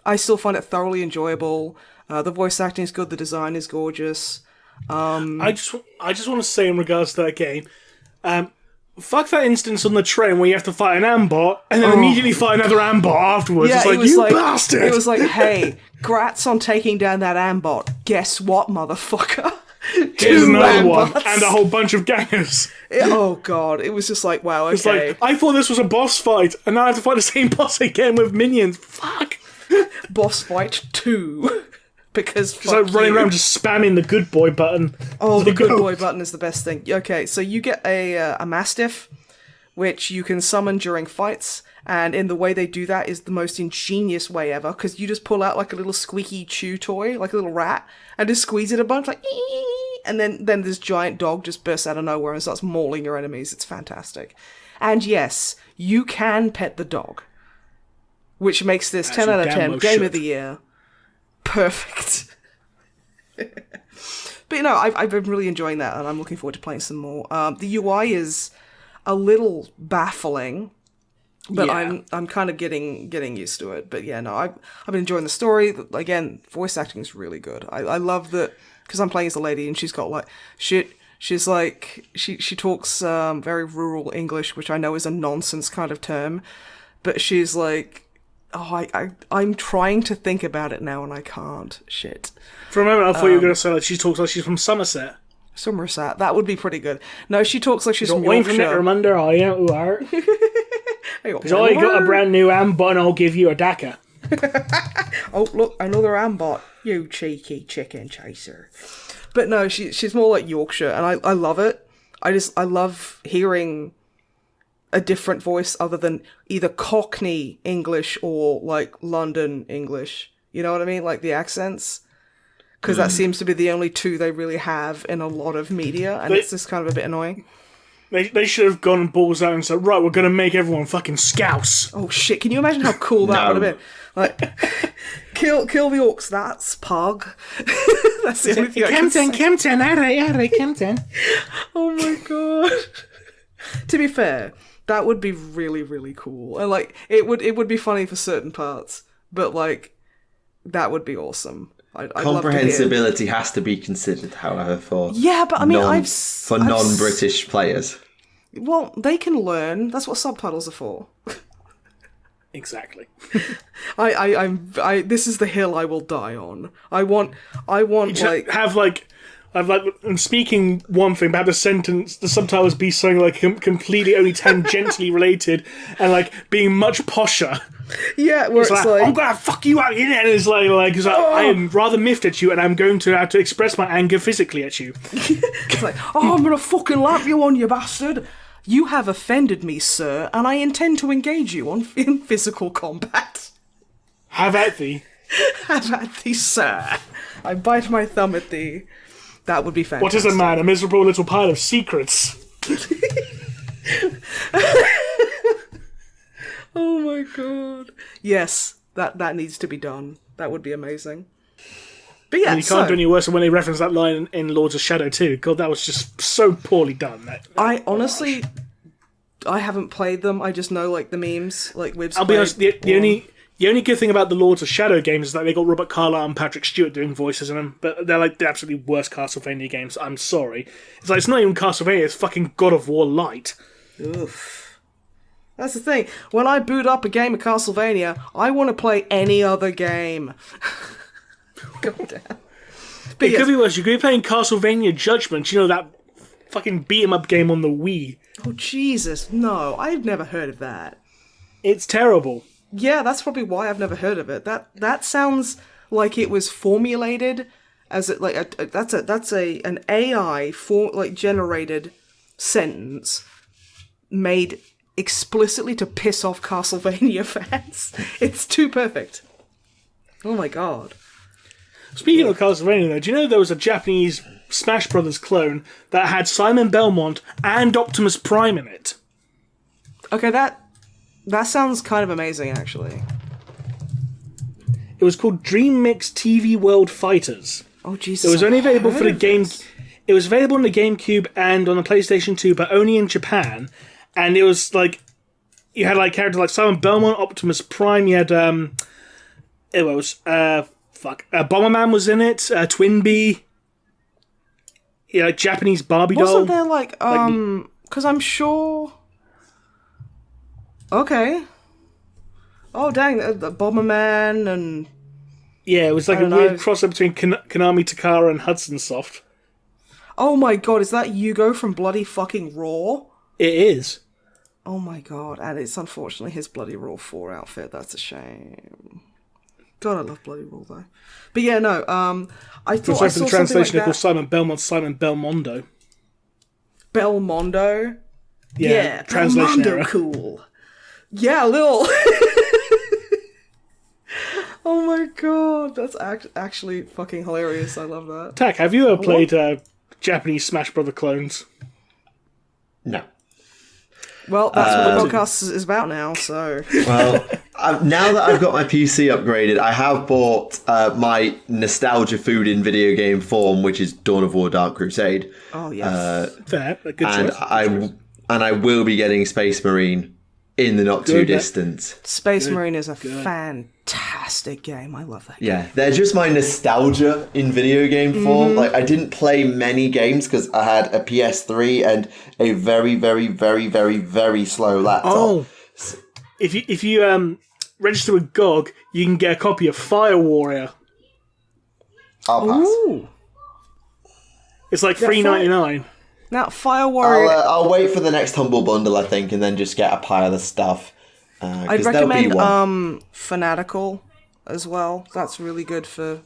I still find it thoroughly enjoyable. The voice acting is good. The design is gorgeous.
I just want to say in regards to that game, fuck that instance on the train where you have to fight an Ambot and then immediately fight another Ambot afterwards.
Yeah,
it's like, bastard!
It was like, hey, grats on taking down that Ambot. Guess what, motherfucker?
Here's another one, and a whole bunch of gangers.
Oh god, it was just like, wow, okay.
It's like, I thought this was a boss fight, and now I have to fight the same boss again with minions. Fuck! Boss
fight 2. Because
I'm running around just spamming the good boy button.
Oh, the good boy button is the best thing. Okay, so you get a Mastiff, which you can summon during fights, and in the way they do that is the most ingenious way ever, because you just pull out like a little squeaky chew toy, like a little rat, and just squeeze it a bunch, like, and then this giant dog just bursts out of nowhere and starts mauling your enemies. It's fantastic. And yes, you can pet the dog. which makes this
As
10
you
out of
damn
10
well
game
should.
of the year. Perfect. But you know, I've been really enjoying that, and I'm looking forward to playing some more. The UI is a little baffling, but
Yeah.
I'm kind of getting used to it. But yeah, no, I've been enjoying the story. Again, voice acting is really good. I love that, because I'm playing as a lady, and she's got like she's like she talks very rural English, which I know is a nonsense kind of term, but she's like, oh, I'm trying to think about it now and I can't. Shit.
For a moment, I thought you were going to say like she talks like she's from Somerset.
Somerset. That would be pretty good. No, she talks like she's from
Wayne from
Yorkshire.
Under, I am who are.
Hey,
Because I got a brand new amp, and I'll give you a dacker.
Oh, look, another ambot. You cheeky chicken chaser. But no, she's more like Yorkshire, and I love it. I love hearing a different voice other than either Cockney English or like London English. You know what I mean? Like the accents. Because that seems to be the only two they really have in a lot of media, and it's just kind of a bit annoying.
They should have gone balls out and said, right, we're going to make everyone fucking scouse.
Oh shit, can you imagine how cool that
No.
would have been? Like, kill the orcs, that's pug. That's the only thing I can say.
Kempton, alright, Kempton.
Oh my god. To be fair, that would be really, really cool. And like, it would be funny for certain parts, but like, that would be awesome. I'd love to hear.
Comprehensibility has to be considered, however, for
Yeah, but I mean,
non-British players.
Well, they can learn. That's what subtitles are for.
Exactly.
This is the hill I will die on. I want
And speaking one thing, but have the subtitles be something like completely only tangentially related, and like being much posher.
yeah, where it's
Like,
like
I'm gonna fuck you out, and it's like, I am rather miffed at you, and I'm going to have to express my anger physically at you.
it's like, oh, I'm gonna fucking lap you on, you bastard. You have offended me, sir, and I intend to engage you in physical combat.
Have at thee.
Have at thee, sir. I bite my thumb at thee. That would be fantastic.
What is a man? A miserable little pile of secrets.
Oh my god. Yes, that needs to be done. That would be amazing. But yeah,
And you can't do any worse than when they reference that line in Lords of Shadow 2. God, that was just so poorly done.
I honestly, I haven't played them. I just know like the memes, like Wib's.
I'll be honest, the only good thing about the Lords of Shadow games is that they got Robert Carlyle and Patrick Stewart doing voices in them, but they're like the absolutely worst Castlevania games. I'm sorry. It's like, it's not even Castlevania, it's fucking God of War Light.
Oof. That's the thing. When I boot up a game of Castlevania, I want to play any other game. God damn.
It could be worse. You could be playing Castlevania Judgment, you know, that fucking beat-em-up game on the Wii.
Oh, Jesus. No, I've never heard of that.
It's terrible.
Yeah, that's probably why I've never heard of it. That sounds like it was formulated as an AI generated sentence made explicitly to piss off Castlevania fans. It's too perfect. Oh my god.
Speaking of Castlevania, though, do you know there was a Japanese Smash Brothers clone that had Simon Belmont and Optimus Prime in it?
Okay, that sounds kind of amazing, actually.
It was called Dream Mix TV World Fighters.
Oh Jesus!
It was only available for the game.
This.
It was available on the GameCube and on the PlayStation 2, but only in Japan. And it was like you had like characters like Simon Belmont, Optimus Prime. You had Bomberman was in it. Twinbee. Yeah, like Japanese Barbie doll.
Wasn't there like because I'm sure. Okay. Oh dang! The Bomberman and.
Yeah, it was like a weird crossover between Konami, Takara, and Hudson Soft.
Oh my god, is that Yugo from Bloody fucking Raw?
It is.
Oh my god, and it's unfortunately his Bloody Raw 4 outfit. That's a shame. God, I love Bloody Raw though. But yeah, no. I thought I saw
the translation
like
called Simon Belmont, Simon Belmondo.
Belmondo.
Yeah, translation
Belmondo,
error.
cool. Yeah, a little. Oh my god, that's actually fucking hilarious. I love that.
Tak, have you ever played Japanese Smash Brother clones?
No.
Well, that's what the podcast is about now, so...
Well, now that I've got my PC upgraded, I have bought my nostalgia food in video game form, which is Dawn of War: Dark Crusade.
Oh yes,
Fair, a good
And
choice.
I will be getting Space Marine in the not too distant.
Space Marine is a fantastic game. I love that game.
Yeah, they're just my nostalgia in video game form. Like, I didn't play many games because I had a PS3 and a very, very, very, very, very slow laptop.
Oh, if you register with GOG, you can get a copy of Fire Warrior.
I'll pass.
Ooh.
It's like $3.99.
Now, Fire Warrior...
I'll wait for the next Humble Bundle, I think, and then just get a pile of stuff.
I'd recommend Fanatical as well. That's really good for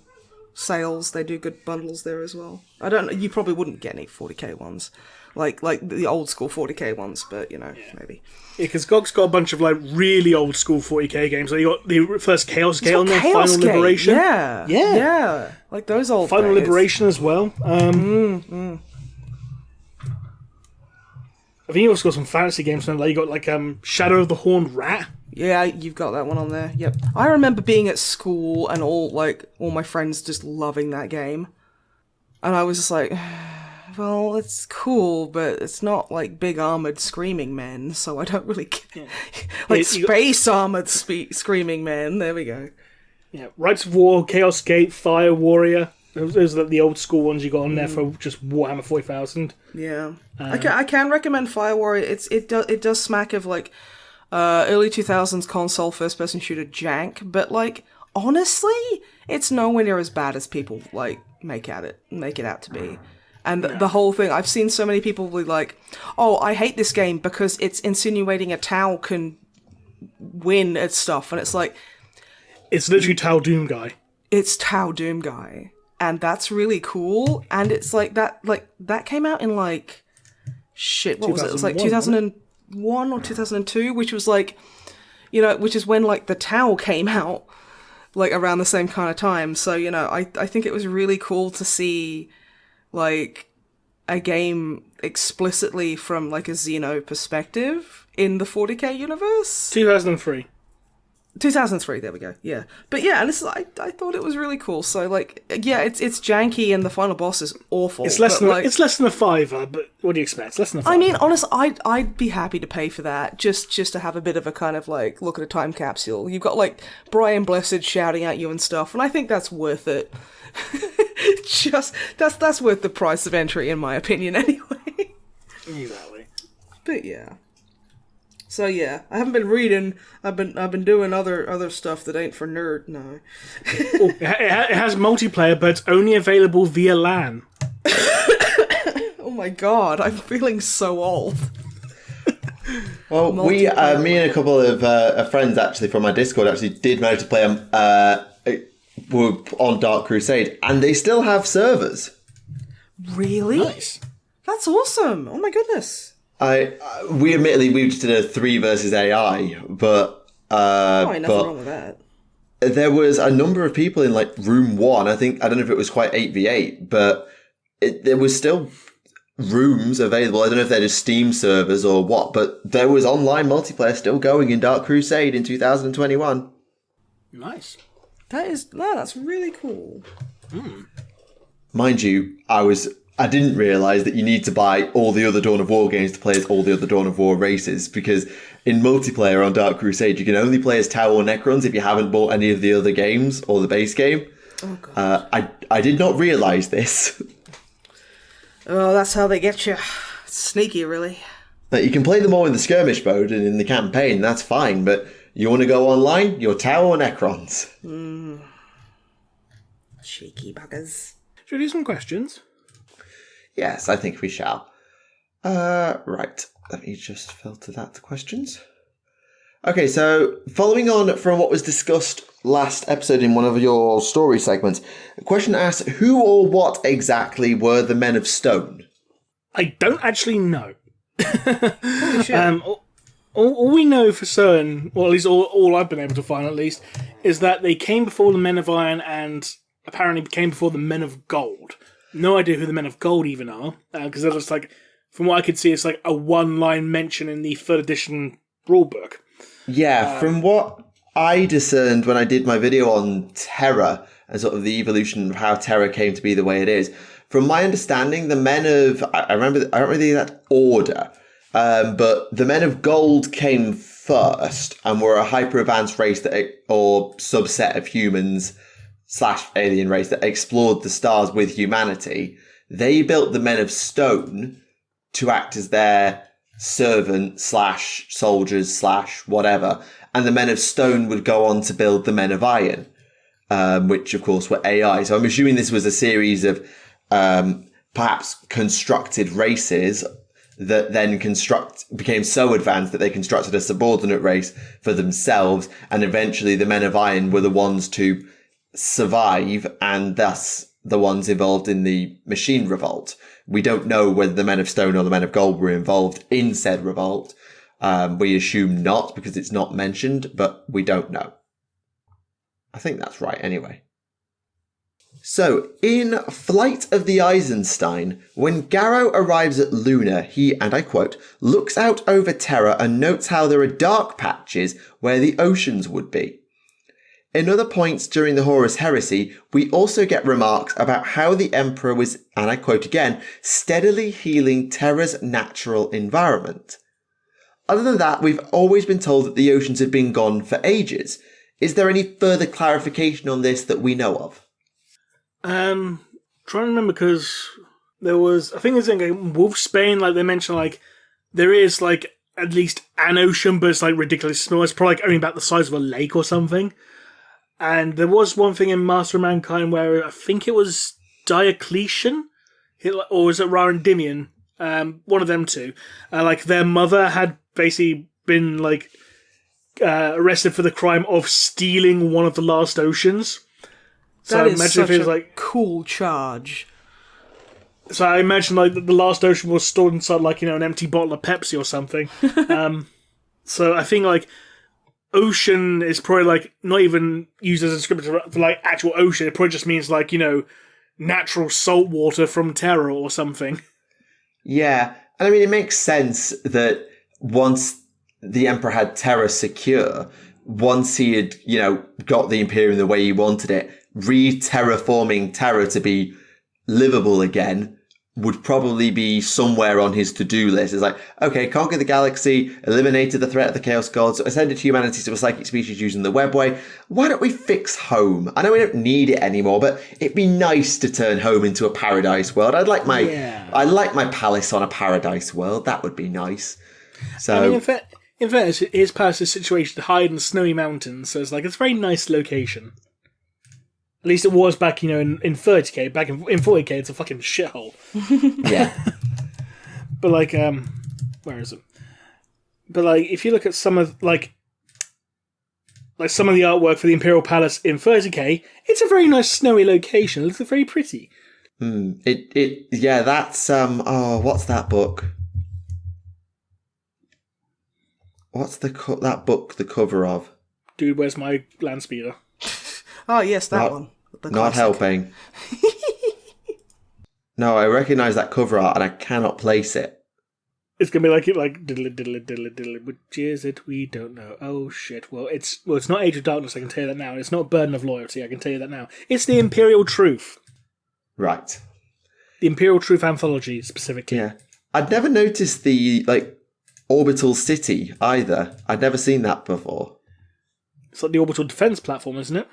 sales. They do good bundles there as well. I don't know. You probably wouldn't get any 40k ones, like the old school 40k ones, but maybe.
Yeah, because GOG's got a bunch of like really old school 40k games. Like, you got the first Chaos Gate on there, Final Liberation.
Yeah. Like those old
Final
days.
Liberation as well. I think you also got some fantasy games. Like you got like Shadow of the Horned Rat.
Yeah, you've got that one on there. Yep. I remember being at school and all my friends just loving that game, and I was just like, well, it's cool, but it's not like big armored screaming men, so I don't really care. Space armored screaming men. There we go.
Yeah, Rights of War, Chaos Gate, Fire Warrior. Those are the old school ones you got on there for just Warhammer 40,000.
Yeah, I can recommend Fire Warrior. It does smack of like early 2000s console first person shooter jank, but like honestly, it's nowhere near as bad as people like make it out to be. And the whole thing, I've seen so many people be like, "Oh, I hate this game because it's insinuating a Tau can win at stuff," and it's like,
it's literally Tau Doom Guy.
It's Tau Doom Guy. And that's really cool. And it's like that came out in like what was it? It was like 2001 or 2002, which was like, which is when like the Tau came out, like around the same kind of time. So, I think it was really cool to see like a game explicitly from like a Xeno perspective in the 40k universe. 2003, there we go. Yeah, but yeah, and I thought it was really cool. So like, yeah, it's janky, and the final boss is awful.
It's less than a $5, but what do you expect? It's less than a $5.
I mean, honestly, I'd be happy to pay for that just to have a bit of a kind of like look at a time capsule. You've got like Brian Blessed shouting at you and stuff, and I think that's worth it. That's worth the price of entry, in my opinion, anyway.
Exactly.
But yeah. So yeah, I haven't been reading. I've been doing other stuff that ain't for nerd. No.
It has multiplayer, but it's only available via LAN.
Oh my god, I'm feeling so old.
Well, me and a couple of friends actually from my Discord actually did manage to play were on Dark Crusade, and they still have servers.
Really?
Nice.
That's awesome. Oh my goodness.
We just did a 3 versus AI, but
nothing wrong with that.
There was a number of people in like room 1. I don't know if it was quite 8v8, but there was still rooms available. I don't know if they're just Steam servers or what, but there was online multiplayer still going in Dark Crusade in 2021.
Nice.
That's really cool.
Mind you, I didn't realise that you need to buy all the other Dawn of War games to play as all the other Dawn of War races, because in multiplayer on Dark Crusade, you can only play as Tau or Necrons if you haven't bought any of the other games or the base game.
Oh, God.
I did not realise this.
Oh, that's how they get you. It's sneaky, really.
Like, you can play them all in the skirmish mode and in the campaign, that's fine, but you want to go online, you're Tau or Necrons.
Cheeky buggers.
Should we do some questions?
Yes, I think we shall. Right, let me just filter that to questions. Okay, so following on from what was discussed last episode in one of your story segments, a question asks, who or what exactly were the Men of Stone?
I don't actually know.
Holy shit.
All we know for certain, or at least all I've been able to find at least, is that they came before the Men of Iron and apparently came before the Men of Gold. No idea who the Men of Gold even are, because they're just like, from what I could see, it's like a one-line mention in the 3rd edition rulebook.
Yeah, from what I discerned when I did my video on Terra and sort of the evolution of how Terra came to be the way it is. From my understanding, the men of... I don't remember the exact order, but the men of gold came first and were a hyper-advanced race or subset of humans / alien race that explored the stars with humanity. They built the men of stone to act as their servant / soldiers / whatever. And the men of stone would go on to build the men of iron, which of course were AI. So I'm assuming this was a series of perhaps constructed races that then became so advanced that they constructed a subordinate race for themselves. And eventually the men of iron were the ones to survive and thus the ones involved in the machine revolt. We don't know whether the men of stone or the men of gold were involved in said revolt. We assume not because it's not mentioned, but we don't know. I think that's right anyway. So, in Flight of the Eisenstein, when Garrow arrives at Luna, he, and I quote, looks out over Terra and notes how there are dark patches where the oceans would be. In other points during the Horus Heresy, we also get remarks about how the Emperor was, and I quote again, steadily healing Terra's natural environment. Other than that, we've always been told that the oceans have been gone for ages. Is there any further clarification on this that we know of?
Trying to remember because there was, I think it's in Wolfsbane, like they mentioned, like there is like at least an ocean, but it's like ridiculously small. It's probably like only about the size of a lake or something. And there was one thing in Master of Mankind where I think it was Diocletian, or was it Ra and Endymion? One of them two. Like their mother had basically been like arrested for the crime of stealing one of the last oceans. So
that
I
is
imagine
such
if it was
a
like
cool charge.
So I imagine like the last ocean was stored inside like an empty bottle of Pepsi or something. So I think like ocean is probably like not even used as a descriptor for like actual ocean. It probably just means like natural salt water from Terra or something.
Yeah, and I mean it makes sense that once the Emperor had Terra secure, once he had got the Imperium the way he wanted it, re-terraforming Terra to be livable again would probably be somewhere on his to-do list. It's like, okay, conquer the galaxy, eliminated the threat of the Chaos Gods, ascended humanity to a psychic species using the webway. Why don't we fix home? I know we don't need it anymore, but it'd be nice to turn home into a paradise world. I'd like my palace on a paradise world. That would be nice. So,
I mean, in fairness, his palace is situated high in the snowy mountains, so it's like it's a very nice location. At least it was back, in 30k. Back in 40k, it's a fucking shithole.
Yeah.
But like, where is it? But like, if you look at some of like some of the artwork for the Imperial Palace in 30k, it's a very nice snowy location. It looks very pretty.
Yeah, that's what's that book? What's that book the cover of?
Dude, where's my land speeder?
Oh, yes, that one. The
not
classic.
helping. No, I recognise that cover art and I cannot place it.
It's gonna be like diddly diddly diddly diddly. Which is it? We don't know. Oh shit. Well, it's not Age of Darkness. I can tell you that now. It's not Burden of Loyalty. I can tell you that now. It's the Imperial Truth.
Right.
The Imperial Truth Anthology specifically.
Yeah, I'd never noticed the orbital city either. I'd never seen that before.
It's like the orbital defense platform, isn't it?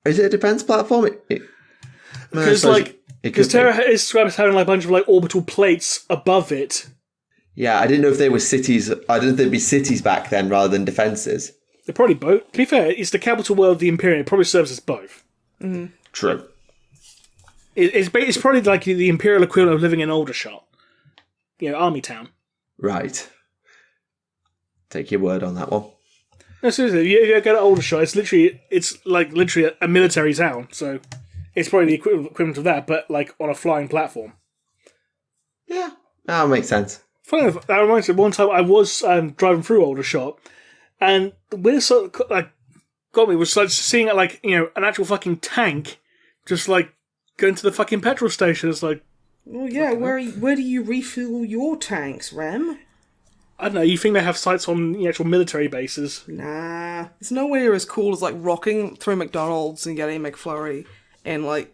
Is it a defense platform?
Because Terra is described as having like a bunch of like orbital plates above it.
Yeah, I didn't know if they were cities. I didn't know there'd be cities back then rather than defences.
They're probably both. To be fair, it's the capital world of the Imperium. It probably serves as both.
Mm.
True.
It's probably like the Imperial equivalent of living in Aldershot. Army town.
Right. Take your word on that one.
No, seriously, you go to Aldershot, it's literally a military town, so it's probably the equivalent of that, but like on a flying platform.
Yeah, that makes sense.
Funny enough, that reminds me, one time I was driving through Aldershot, and where it sort of got me was like seeing an actual fucking tank just like going to the fucking petrol station. It's like,
well, yeah, where do you refuel your tanks, Rem?
I don't know, you think they have sights on the actual military bases?
Nah. It's nowhere near as cool as, like, rocking through McDonald's and getting a McFlurry in, like,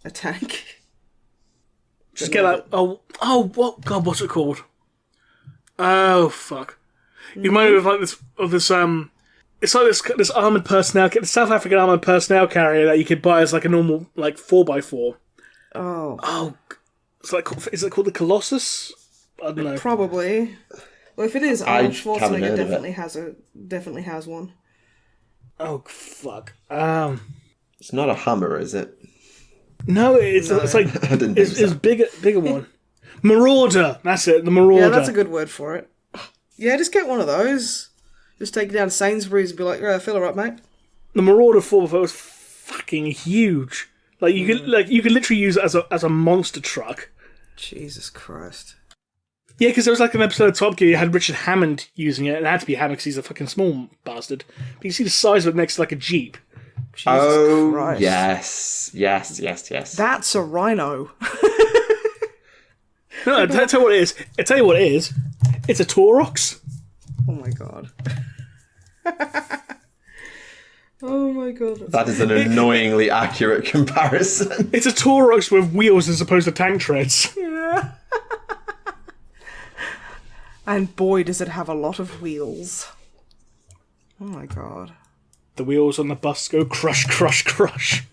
a tank.
Just get that... what? God, what's it called? Oh, fuck. You remind me of this, it's like this armoured personnel, the South African armoured personnel carrier that you could buy as, like, a normal, like, 4x4.
Oh.
It's like, is it called the Colossus? I don't know.
Probably. Well, if it is, Arnold Schwarzenegger definitely has one.
Oh, fuck.
It's not a Hummer, is it?
No, it's like it's bigger one. Marauder. That's it. The Marauder.
Yeah, that's a good word for it. Yeah, just get one of those. Just take it down to Sainsbury's and be like, "Yeah, fill her up, mate."
The Marauder 4x4 was fucking huge. Like you could literally use it as a monster truck.
Jesus Christ.
Yeah, because there was like an episode of Top Gear you had Richard Hammond using it. It had to be Hammond because he's a fucking small bastard. But you see the size of it next to like a Jeep.
Jesus Christ.
Yes.
That's a rhino.
No, I'll tell you what it is. I'll tell you what it is. It's a Taurox.
Oh my god. Oh my god.
That is an annoyingly accurate comparison.
It's a Taurox with wheels as opposed to tank treads.
Yeah. And boy, does it have a lot of wheels. Oh my god.
The wheels on the bus go crush, crush, crush.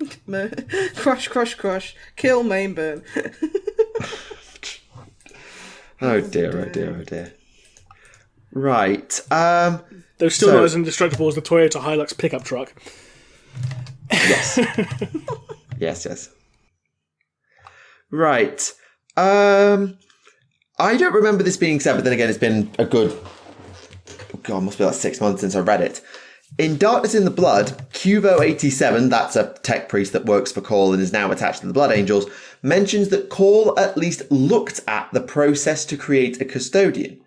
Crush, crush, crush. Kill, main burn.
Oh dear. Right.
They're still not as indestructible as the Toyota Hilux pickup truck.
Yes. yes. Right. I don't remember this being said, but then again, it's been a good... must be like 6 months since I read it. In Darkness in the Blood, Cuvo87, that's a tech priest that works for Call and is now attached to the Blood Angels, mentions that Call at least looked at the process to create a custodian.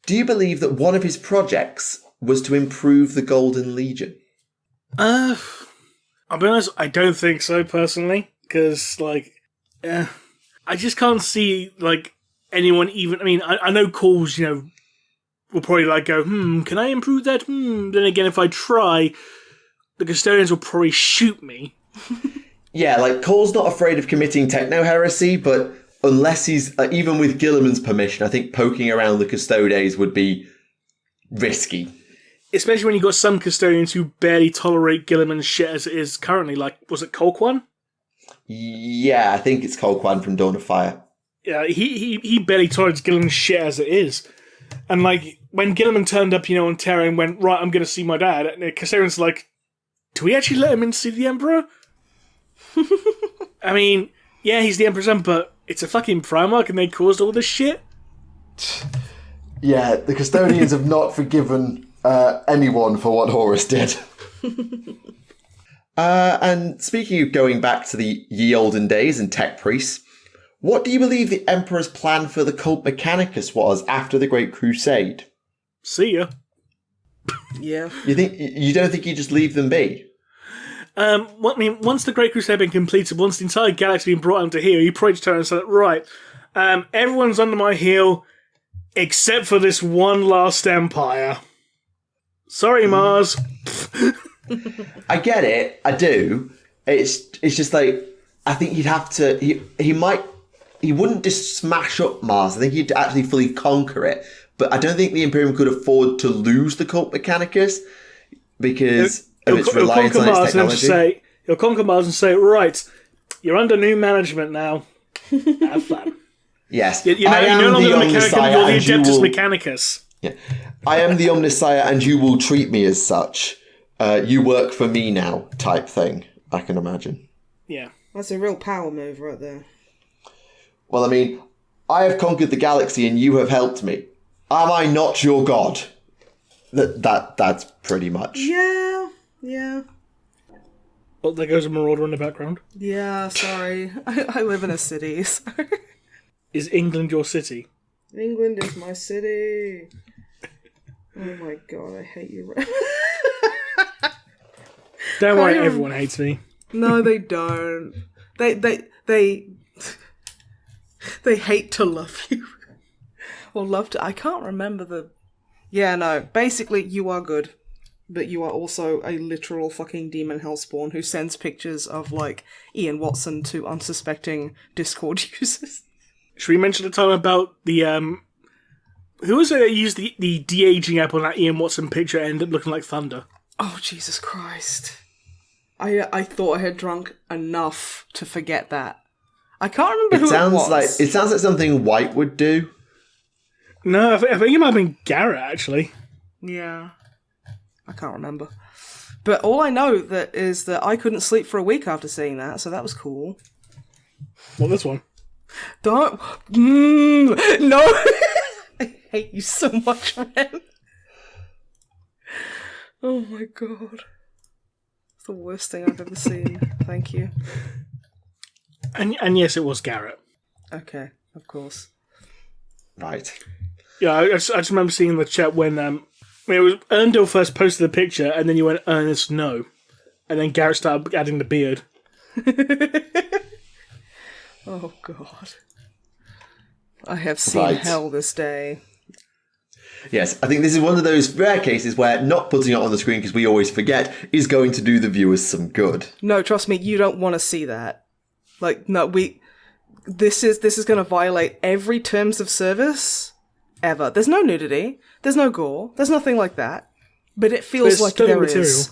Do you believe that one of his projects was to improve the Golden Legion?
I'll be honest, I don't think so, personally. Because, I just can't see, anyone even... I mean, I know Call's, will probably, go, can I improve that? Then again, if I try, the Custodians will probably shoot me.
Yeah, Call's not afraid of committing techno-heresy, but unless he's... even with Gilliman's permission, I think poking around the Custodes would be risky.
Especially when you've got some Custodians who barely tolerate Gilliman's shit as it is currently. Was it Colquhoun?
Yeah, I think it's Colquhoun from Dawn of Fire.
Yeah, he barely tolerates Gilliman's shit as it is. And, when Gilliman turned up, on Terra and went, right, I'm going to see my dad, and the Custodian's like, do we actually let him in to see the Emperor? I mean, yeah, he's the Emperor's son, but it's a fucking Primarch and they caused all this shit?
Yeah, the Custodians have not forgiven anyone for what Horus did. And speaking of going back to the ye olden days and tech priests, what do you believe the Emperor's plan for the Cult Mechanicus was after the Great Crusade?
See ya.
Yeah.
You don't think he'd just leave them be?
Once the Great Crusade had been completed, once the entire galaxy had been brought into here, he probably just turned and said, right, everyone's under my heel except for this one last empire. Sorry, Mars.
I get it. I do. It's just I think he'd have to... He wouldn't just smash up Mars. I think he'd actually fully conquer it. But I don't think the Imperium could afford to lose the Cult Mechanicus because of its reliance on its technology.
He'll conquer Mars and say, right, you're under new management now. Have fun.
Yes.
You're no longer the Mechanicum, you're the Adeptus Mechanicus.
Yeah. I am the Omniscire and you will treat me as such. You work for me now type thing, I can imagine.
Yeah.
That's a real power move right there.
Well, I mean, I have conquered the galaxy and you have helped me. Am I not your god? That's pretty much.
Yeah.
Well, there goes a Marauder in the background.
Yeah, sorry. I live in a city, so...
Is England your city?
England is my city. Oh my god, I hate you.
Don't worry, everyone hates me.
No, they don't. They hate to love you. Or love to... I can't remember the Yeah, no. Basically, you are good. But you are also a literal fucking demon hellspawn who sends pictures of, like, Ian Watson to unsuspecting Discord users.
Should we mention the time about the, who was it that used the de-aging app on that Ian Watson picture and ended up looking like Thunder?
Oh, Jesus Christ. I thought I had drunk enough to forget that. I can't remember who it was.
It sounds like something White would do.
No, I think it might have been Garrett, actually.
Yeah. I can't remember. But all I know is that I couldn't sleep for a week after seeing that, so that was cool.
What, this one?
Don't... no! I hate you so much, man. Oh my god. It's the worst thing I've ever seen. Thank you.
And yes, it was Garrett.
Okay, of course.
Right.
Yeah, I just remember seeing in the chat when it was Erndil first posted the picture, and then you went, Ernest, no. And then Garrett started adding the beard.
Oh, God. I have seen hell this day.
Yes, I think this is one of those rare cases where not putting it on the screen, because we always forget, is going to do the viewers some good.
No, trust me, you don't want to see that. Like, no, This is going to violate every terms of service ever. There's no nudity. There's no gore. There's nothing like that. But it feels like there is.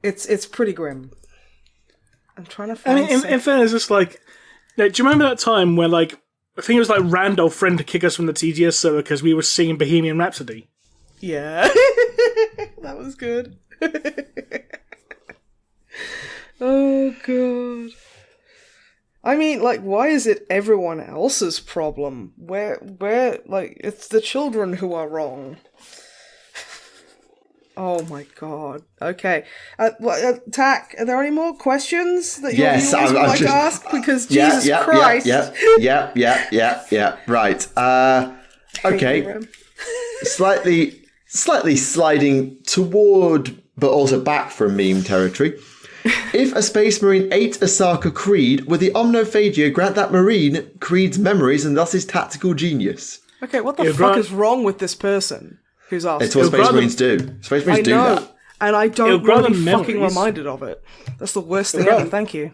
It's pretty grim. I'm trying to find...
I mean, in fairness, it's like... do you remember that time where, like... I think it was like Randolph threatened to kick us from the TGS server because we were singing Bohemian Rhapsody.
Yeah. That was good. Oh, God. I mean, like, why is it everyone else's problem? Where, like, it's the children who are wrong. Oh my god. Okay. Tack, are there any more questions that you would like to ask? Because Jesus Christ.
Yeah. Right. Okay. Slightly sliding toward, but also back from meme territory. If a Space Marine ate a Sarka Creed, would the Omnophagia grant that Marine Creed's memories and thus his tactical genius?
Okay, what the fuck is wrong with this person who's asked?
It's what Space Marines do. Space Marines do that.
And I don't want to be fucking reminded of it. That's the worst thing ever, thank you.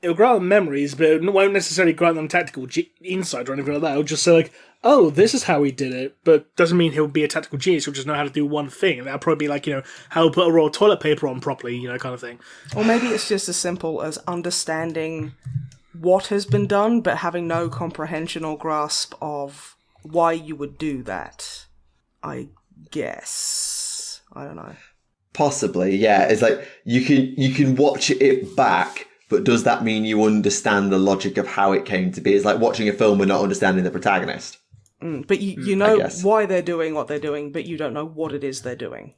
It'll grant them memories, but it won't necessarily grant them tactical insight or anything like that. It'll just say, like, oh, this is how he did it, but doesn't mean he'll be a tactical genius. He'll just know how to do one thing. And that'll probably be like, how to put a roll of toilet paper on properly, kind of thing.
Or maybe it's just as simple as understanding what has been done, but having no comprehension or grasp of why you would do that. I guess. I don't know.
Possibly, yeah. It's like, you can watch it back, but does that mean you understand the logic of how it came to be? It's like watching a film and not understanding the protagonist.
But you know why they're doing what they're doing, but you don't know what it is they're doing.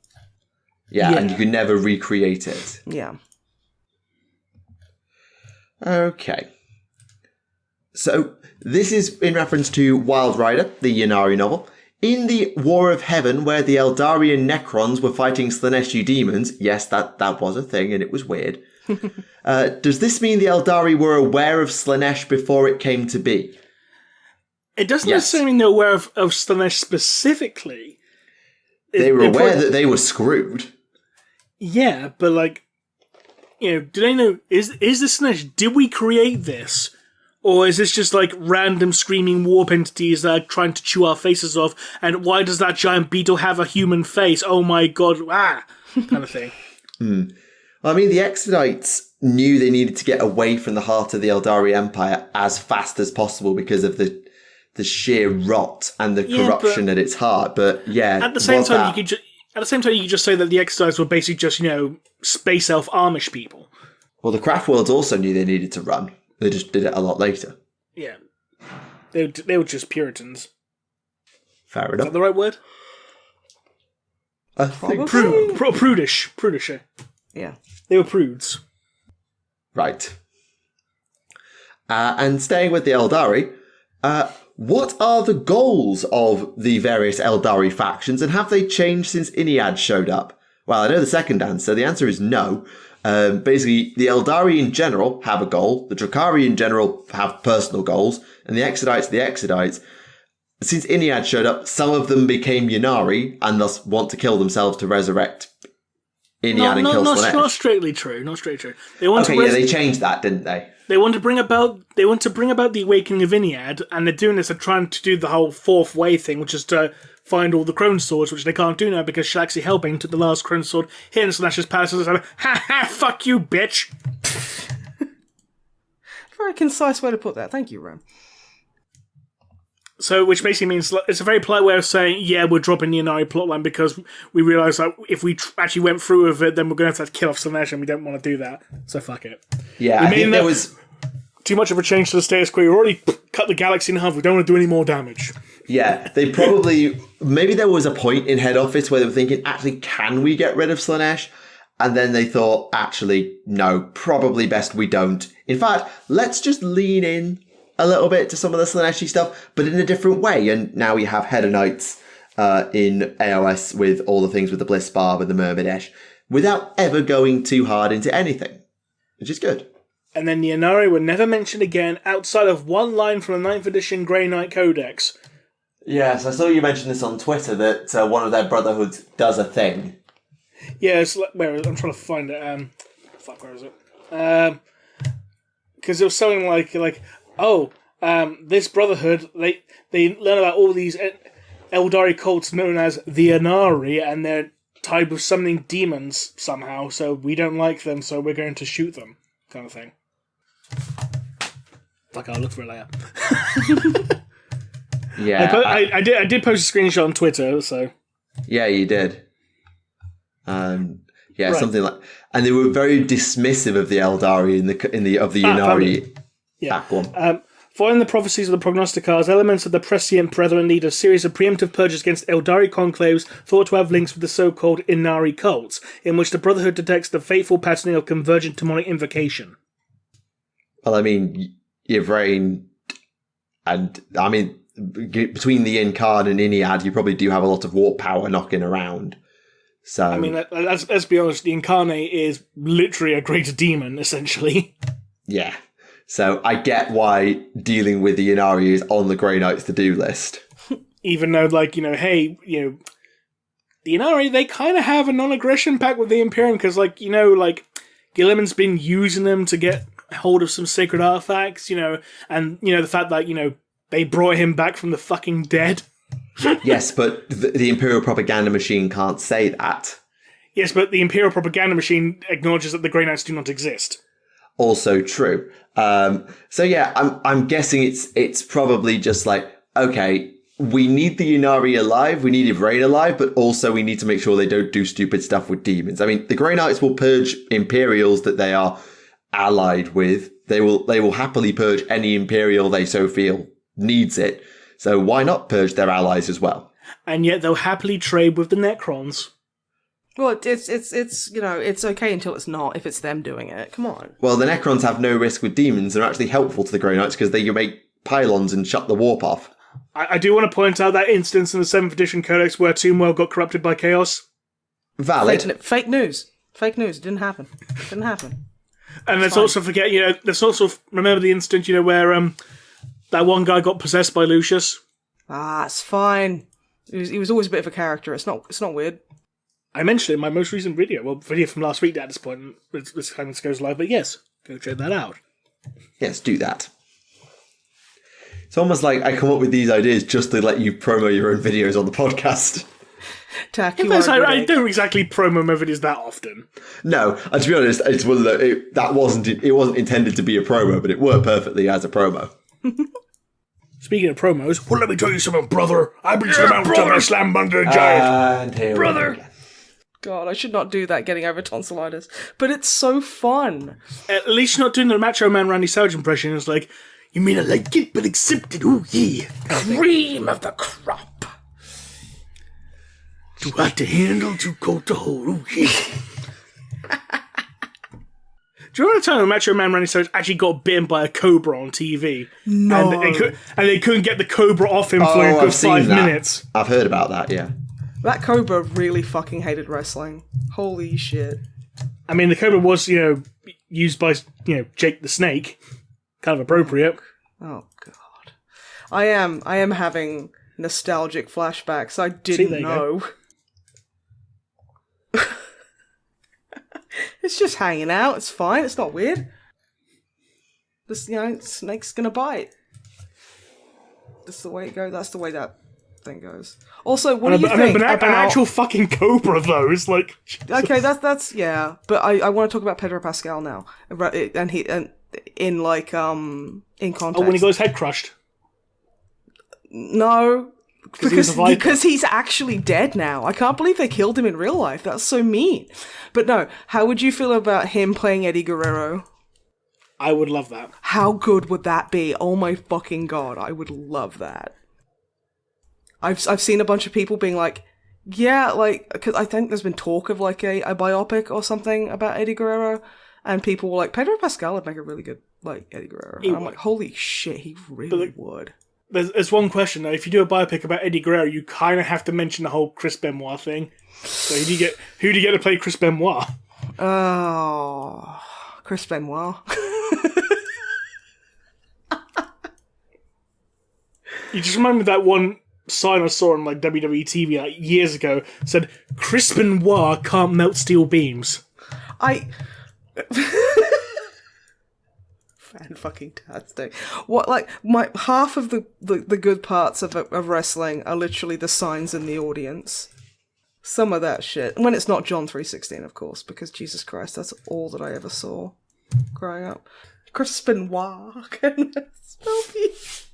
Yeah, and you can never recreate it.
Yeah.
Okay. So, this is in reference to Wild Rider, the Ynnari novel. In the War of Heaven, where the Eldarian Necrons were fighting Slaneshi demons, yes, that was a thing, and it was weird. Does this mean the Eldari were aware of Slanesh before it came to be?
It doesn't necessarily mean they're aware of Slanesh specifically.
They were aware that they were screwed.
Yeah, but do they know, is this Slanesh, did we create this? Or is this just like random screaming warp entities that are trying to chew our faces off? And why does that giant beetle have a human face? Oh my god, kind of thing.
I mean, the Exodites knew they needed to get away from the heart of the Eldari Empire as fast as possible because of the sheer rot and the corruption at its heart. But at
the same time, you could just say that the Exodites were basically just space elf Amish people.
Well, the Craft Worlds also knew they needed to run. They just did it a lot later.
Yeah, they were just Puritans.
Fair enough.
Is that the right word? Prudish.
Yeah.
They were prudes.
Right. And staying with the Eldari, what are the goals of the various Eldari factions, and have they changed since Iniad showed up? Well, I know the second answer. The answer is no. Basically, the Eldari in general have a goal, the Drakari in general have personal goals, and the Exodites. since Iniad showed up, some of them became Ynnari and thus want to kill themselves to resurrect Iniad and kill Slaanesh.
Not strictly true. Not strictly true. They want
they changed that, didn't they?
They want to bring about the awakening of Iniad, and they're doing this. They're trying to do the whole fourth way thing, which is to find all the Crone Swords, which they can't do now because Shalaxi Hellbane took the last Crone Sword, hit in Slaanesh's palace, and said, "Ha ha, fuck you, bitch."
Very concise way to put that. Thank you, Ren.
So, which basically means it's a very polite way of saying, yeah, we're dropping the Ynnari plotline because we realise that if we actually went through with it, then we're going to have to kill off Slaanesh, and we don't want to do that. So fuck it.
Yeah, I think there was
too much of a change to the status quo. We already cut the galaxy in half. We don't want to do any more damage.
Yeah, they maybe there was a point in head office where they were thinking, actually, can we get rid of Slaanesh? And then they thought, actually, no, probably best we don't. In fact, let's just lean in a little bit to some of the Slaaneshi stuff, but in a different way. And now we have Header Knights in AOS with all the things with the Bliss Barb and the Myrmidesh, without ever going too hard into anything, which is good.
And then the Ynnari were never mentioned again outside of one line from the 9th edition Grey Knight Codex.
Yes, I saw you mention this on Twitter, that one of their brotherhoods does a thing.
Yeah, it's like, I'm trying to find it. Where is it? Because it was something like this brotherhood, they learn about all these Eldari cults known as the Ynnari, and they're tied with summoning demons somehow, so we don't like them, so we're going to shoot them, kind of thing. Fuck, I'll look for it later.
Yeah.
I did post a screenshot on Twitter, so...
Yeah, you did. Yeah,
right.
Something like... And they were very dismissive of the Eldari of the Ynnari back one.
Following the prophecies of the prognosticars, elements of the Prescient Brethren lead a series of preemptive purges against Eldari conclaves thought to have links with the so-called Ynnari cults, in which the Brotherhood detects the fateful patterning of convergent demonic invocation.
Well, I mean, Yvrain, and I mean, between the Incarn and Iniad, you probably do have a lot of warp power knocking around. So
I mean, let's be honest, the Incarnate is literally a greater demon, essentially.
Yeah. So I get why dealing with the Ynnari is on the Grey Knight's to-do list.
Even though, the Ynnari, they kind of have a non-aggression pact with the Imperium, because, Gilliman's been using them to get hold of some sacred artifacts, and, the fact that, they brought him back from the fucking dead.
Yes, but the Imperial propaganda machine can't say that.
Yes, but the Imperial propaganda machine acknowledges that the Grey Knights do not exist.
Also true. So yeah, I'm guessing it's probably just like, okay, we need the Ynnari alive, we need Yvrain alive, but also we need to make sure they don't do stupid stuff with demons. I mean, the Grey Knights will purge Imperials that they are allied with. They will happily purge any Imperial they so feel needs it. So why not purge their allies as well?
And yet they'll happily trade with the Necrons.
Well, it's okay until it's not, if it's them doing it. Come on.
Well, the Necrons have no risk with demons. They're actually helpful to the Grey Knights because they can make pylons and shut the warp off.
I do want to point out that instance in the 7th edition Codex where Tombwell got corrupted by Chaos.
Valid.
Fake news. Fake news. It didn't happen.
And let's also forget, let's also remember the incident, where that one guy got possessed by Lucius.
Ah, it's fine. He was always a bit of a character. It's not weird.
I mentioned it in my most recent video. Video from last week at this point. This time it goes live, but yes, go check that out.
Yes, do that. It's almost like I come up with these ideas just to let you promo your own videos on the podcast.
I don't exactly promo my videos that often.
No, and to be honest, it's one of it wasn't intended to be a promo, but it worked perfectly as a promo.
Speaking of promos, well, let me tell you something, brother. I've been to the mountains and I slam under a giant.
Brother! God, I should not do that getting over tonsillitis. But it's so fun.
At least you're not doing the Macho Man Randy Savage impression. It's like, you mean I like it, but accept it, ooh yeah. Cream of the crop. Too hot to handle, too cold to hold, ooh yeah. Do you remember the time when Macho Man Randy Savage actually got bitten by a cobra on TV?
No.
And they couldn't get the cobra off him for a good 5 minutes.
I've heard about that, yeah.
That cobra really fucking hated wrestling. Holy shit.
I mean, the cobra was, used by, Jake the Snake. Kind of appropriate.
Oh, God. I am having nostalgic flashbacks. I
there
didn't
you
know. It's just hanging out. It's fine. It's not weird. This, snake's gonna bite. That's the way it goes. That's the way that thing goes. Also, what do you think about
an actual fucking cobra though? Is like
okay, that's yeah. But I want to talk about Pedro Pascal now, and in context.
Oh, when he got his head crushed.
No, because he's actually dead now. I can't believe they killed him in real life. That's so mean. But no, how would you feel about him playing Eddie Guerrero?
I would love that.
How good would that be? Oh my fucking god, I would love that. I've seen a bunch of people being like, yeah, like, because I think there's been talk of like a biopic or something about Eddie Guerrero, and people were like, Pedro Pascal would make a really good like Eddie Guerrero. And I'm like, holy shit, he really would.
There's one question though. If you do a biopic about Eddie Guerrero, you kind of have to mention the whole Chris Benoit thing. So who do you get to play Chris Benoit?
Oh, Chris Benoit.
You just remember that one sign I saw on like WWE TV like years ago said Chris Benoit can't melt steel beams.
Fan-fucking-tastic. What, like, half of the good parts of wrestling are literally the signs in the audience. Some of that shit. When it's not John 3:16, of course, because Jesus Christ, that's all that I ever saw growing up. Chris Benoit can spell beams.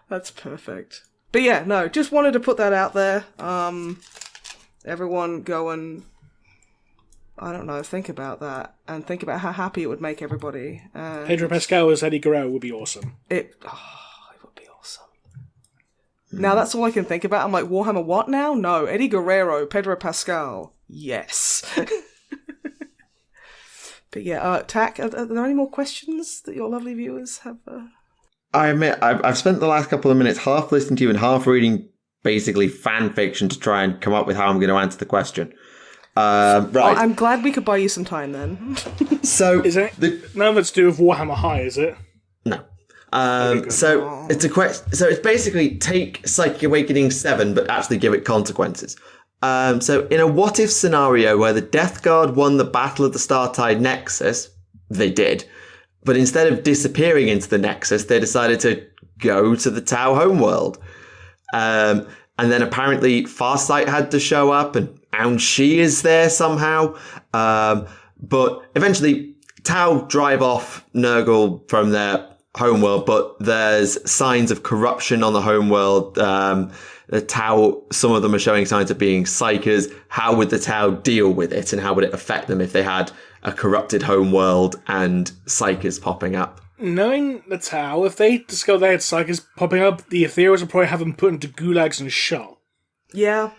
That's perfect. But yeah, no, just wanted to put that out there. Everyone go and, I don't know, think about that. And think about how happy it would make everybody.
Pedro Pascal as Eddie Guerrero would be awesome.
It would be awesome. Now that's all I can think about. I'm like, Warhammer what now? No, Eddie Guerrero, Pedro Pascal. Yes. But yeah, Tack, are there any more questions that your lovely viewers have?
I admit, I've spent the last couple of minutes half listening to you and half reading basically fan fiction to try and come up with how I'm going to answer the question. Right.
Oh, I'm glad we could buy you some time then.
So
is it none of it's to do with Warhammer High, is it?
No. So it's a question. So it's basically take Psychic Awakening 7, but actually give it consequences. So in a what if scenario where the Death Guard won the Battle of the Startide Nexus, they did. But instead of disappearing into the Nexus, they decided to go to the Tau homeworld. And then apparently Farsight had to show up and Shi is there somehow. But eventually Tau drive off Nurgle from their homeworld, but there's signs of corruption on the homeworld. The Tau, some of them are showing signs of being psychers. How would the Tau deal with it, and how would it affect them if they had a corrupted homeworld and psychers popping up?
Knowing the Tau, if they discover they had psychers popping up, the Ethereals would probably have them put into gulags and shot.
Yeah.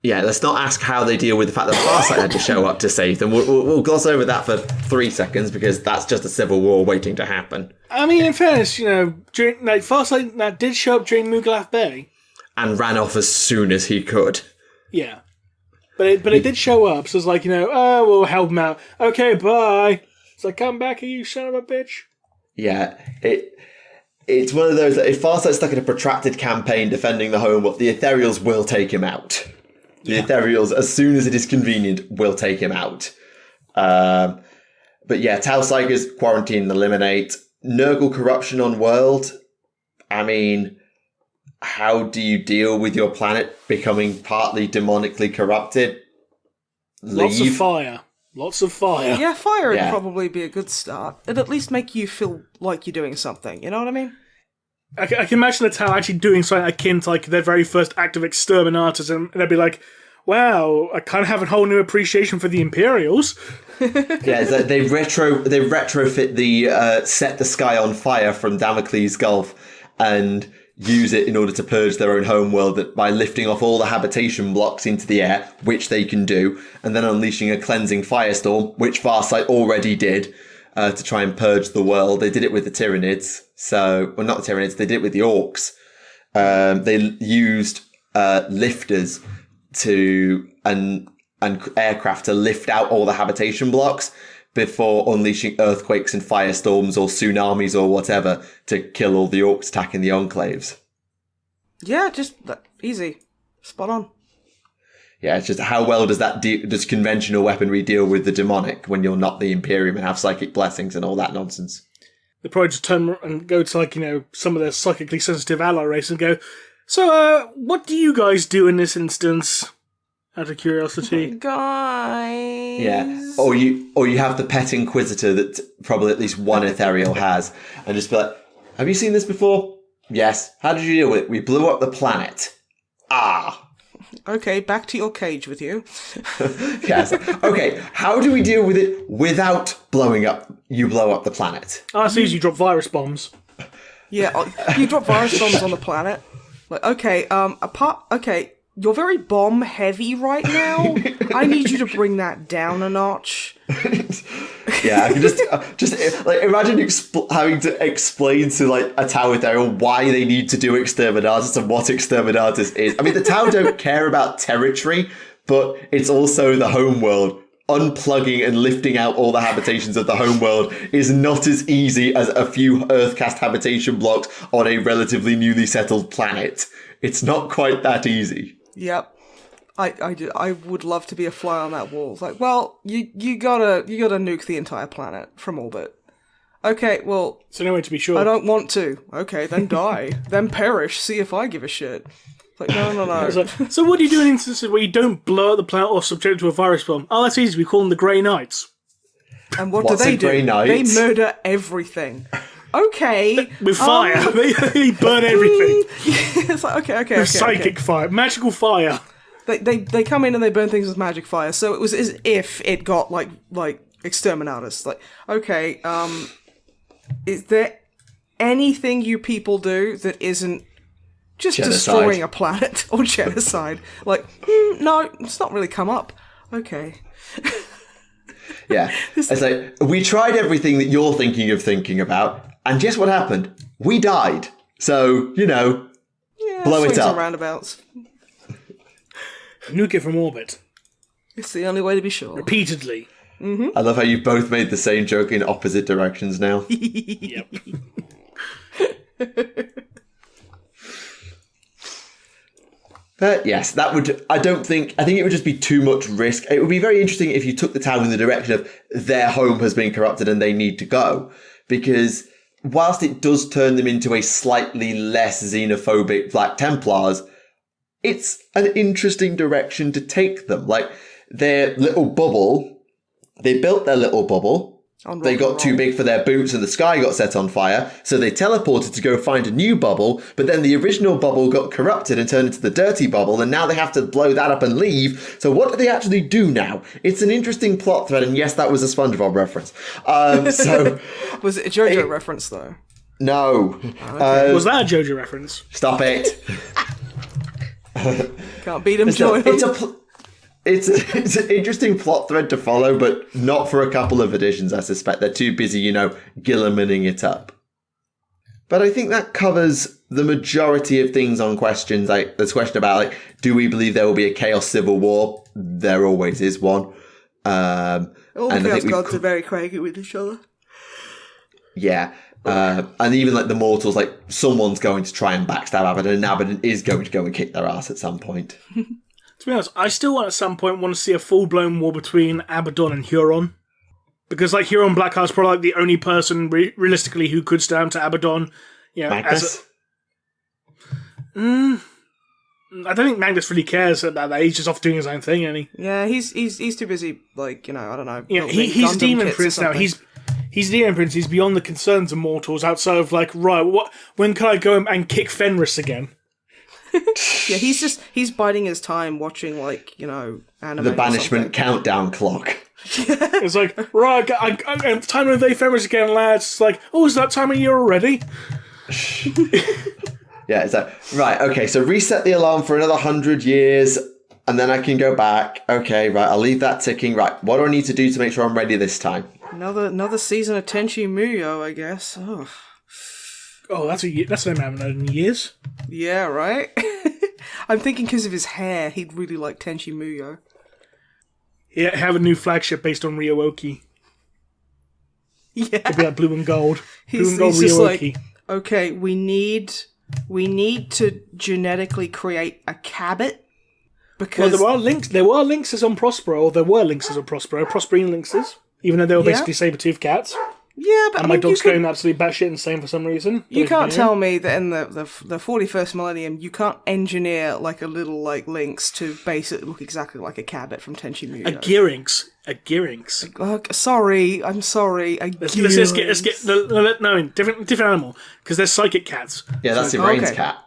Yeah, let's not ask how they deal with the fact that Farsight had to show up to save them. We'll gloss over that for 3 seconds because that's just a civil war waiting to happen.
I mean, in fairness, Farsight did show up during Mugalath Bay.
And ran off as soon as he could.
Yeah. But it did show up, so it's like, we'll help him out. Okay, bye. It's like, come back, you son of a bitch.
Yeah, it's one of those that if Farsight's stuck in a protracted campaign defending the homeworld, the Ethereals will take him out. The Ethereals, as soon as it is convenient, will take him out. But yeah, Tau Psychers, quarantine and eliminate. Nurgle corruption on world. I mean, how do you deal with your planet becoming partly demonically corrupted?
Lots of fire.
Yeah, fire would probably be a good start. It'd at least make you feel like you're doing something, you know what I mean?
I can imagine the Tau actually doing something akin to like their very first act of exterminatus, and they'd be like, wow, I kind of have a whole new appreciation for the Imperials.
Yeah, they retrofit the set the sky on fire from Damocles Gulf and use it in order to purge their own homeworld by lifting off all the habitation blocks into the air, which they can do, and then unleashing a cleansing firestorm, which Farsight already did, to try and purge the world. They did it with the Tyranids. Not the Tyranids, they did it with the Orcs. They used lifters and aircraft to lift out all the habitation blocks before unleashing earthquakes and firestorms or tsunamis or whatever to kill all the Orcs attacking the enclaves.
Yeah, just easy. Spot on.
Yeah, it's just how well does conventional weaponry deal with the demonic when you're not the Imperium and have psychic blessings and all that nonsense?
They probably just turn and go to, like, some of their psychically sensitive ally race and go, so, what do you guys do in this instance? Out of curiosity.
Guys.
Yeah. Or you have the pet inquisitor that probably at least one Ethereal has, and just be like, have you seen this before? Yes. How did you deal with it? We blew up the planet. Ah.
Okay, back to your cage with you.
Yes. Okay, how do we deal with it without blowing up? You blow up the planet.
Oh, it's easy. You drop virus bombs.
Yeah, you drop virus bombs on the planet. Like, okay, okay, you're very bomb heavy right now. I need you to bring that down a notch.
Yeah, I can just like imagine having to explain to like a Tau Ethereal why they need to do Exterminatus and what Exterminatus is. I mean, the Tau don't care about territory, but it's also the homeworld. Unplugging and lifting out all the habitations of the homeworld is not as easy as a few Earthcast habitation blocks on a relatively newly settled planet. It's not quite that easy.
Yep. I would love to be a fly on that wall. It's like, well, you gotta nuke the entire planet from orbit. Okay, well,
so no way to be sure.
I don't want to. Okay, then die. Then perish. See if I give a shit. It's like, no.
Like, so what do you do in instances where you don't blow up the planet or subject it to a virus bomb? Oh, that's easy. We call them the Grey Knights.
And what do they do?
Grey Knight?
They murder everything. Okay.
With fire. They burn everything.
It's like, okay.
Psychic fire. Magical fire.
They come in and they burn things with magic fire. So it was as if it got like Exterminatus. Like, okay, is there anything you people do that isn't just
genocide.
Destroying a planet or genocide? Like, no, it's not really come up. Okay.
Yeah. It's like, we tried everything that you're thinking about, and guess what happened? We died. So, blow it up.
And roundabouts.
Nuke it from orbit.
It's the only way to be sure.
Repeatedly.
Mm-hmm.
I love how you've both made the same joke in opposite directions now.
Yep.
But yes, I think it would just be too much risk. It would be very interesting if you took the Tau in the direction of their home has been corrupted and they need to go. Because whilst it does turn them into a slightly less xenophobic Black Templars, it's an interesting direction to take them. Like, their little bubble, they built their little bubble. They got too big for their boots and the sky got set on fire, so they teleported to go find a new bubble, but then the original bubble got corrupted and turned into the dirty bubble, and now they have to blow that up and leave. So what do they actually do now? It's an interesting plot thread, and yes, that was a SpongeBob reference.
Was it a JoJo reference, though?
No.
Okay.
Was that a JoJo reference?
Stop it.
Can't beat him, join him.
It's an interesting plot thread to follow, but not for a couple of editions, I suspect. They're too busy, Gillimaning it up. But I think that covers the majority of things on questions. Like, there's a question about, do we believe there will be a Chaos Civil War? There always is one.
All the Chaos gods are very craggy with each other.
Yeah. And even, the mortals, someone's going to try and backstab Abaddon, and Abaddon is going to go and kick their ass at some point.
To be honest, I still at some point want to see a full-blown war between Abaddon and Huron. Because, Huron Blackheart's probably, the only person, realistically, who could stand to Abaddon.
Magnus?
I don't think Magnus really cares about that. He's just off doing his own thing, isn't he?
Yeah, he's too busy, I don't know.
Yeah, he's Demon Prince now. He's Demon Prince. He's beyond the concerns of mortals, outside of, when can I go and kick Fenris again?
Yeah, he's biding his time watching, anime.
The banishment countdown clock.
It's right, time to invade Fenris again, lads. It's is that time of year already?
Yeah, it's right, okay, so reset the alarm for another 100 years, and then I can go back. Okay, right, I'll leave that ticking. Right, what do I need to do to make sure I'm ready this time?
Another season of Tenchi Muyo, I guess.
Oh, that's a name I haven't heard in years.
Yeah, right? I'm thinking because of his hair, he'd really like Tenchi Muyo.
Yeah, have a new flagship based on Ryowoki.
Yeah.
It'll be blue and gold.
He's
Blue and gold
just
Ryowoki.
okay, we need we need to genetically create a cabot. Because
Well, there were lynxes on Prospero, or there were lynxes on Prospero, Prosperine lynxes, even though they were basically saber-toothed cats.
yeah, but
And my dog's going absolutely batshit insane for some reason.
You can't tell me that in the 41st millennium you can't engineer like a little like lynx to basically look exactly like a cabot from Tenchi Muyo.
A Gearynx.
I'm sorry.
Let's get no, different animal, because they're psychic cats.
Yeah, that's Irane's cat.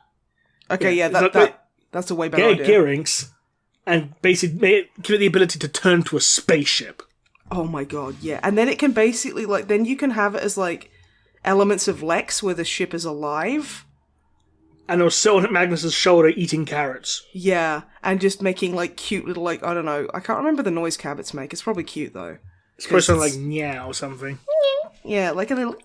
Okay, yeah, that's a way better
Get a
idea.
Gearynx and basically give it the ability to turn to a spaceship.
Oh my god, yeah. And then it can basically, like, then you can have it as, like, elements of Lex where the ship is alive.
And it'll sit on Magnus's shoulder eating carrots.
Yeah, and just making, like, cute little, like, I don't know. I can't remember the noise cabots make. It's probably cute, though.
It's probably something like meow or something.
Yeah, like a little...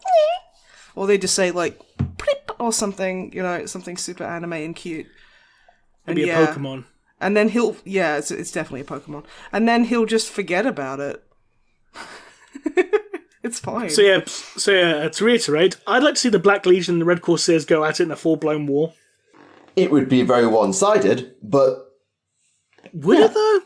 Or they just say, like, plip or something, you know, something super anime and cute.
Maybe a Pokemon.
And then he'll... Yeah, it's definitely a Pokemon. And then he'll just forget about it. It's fine.
So to reiterate, I'd like to see the Black Legion and the Red Corsairs go at it in a full-blown war.
It would be very one-sided, but...
Would it, though?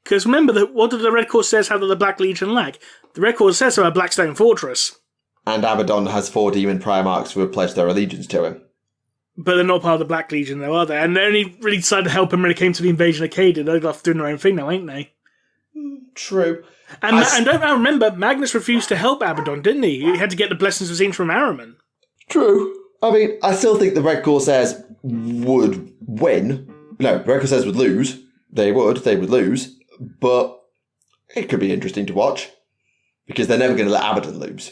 Because remember, what did the Red Corsairs have that the Black Legion lack? The Red Corsairs have a Blackstone Fortress.
And Abaddon has 4 demon Primarchs who have pledged their allegiance to him.
But they're not part of the Black Legion, though, are they? And they only really decided to help him when it came to the invasion of Cadia. They're off doing their own thing now, ain't they?
True.
And don't I remember, Magnus refused to help Abaddon, didn't he? He had to get the blessings of Zine from Ahriman.
True. I mean, I still think the Red Corsairs would win. No, the Red Corsairs would lose. They would lose. But it could be interesting to watch. Because they're never going to let Abaddon lose.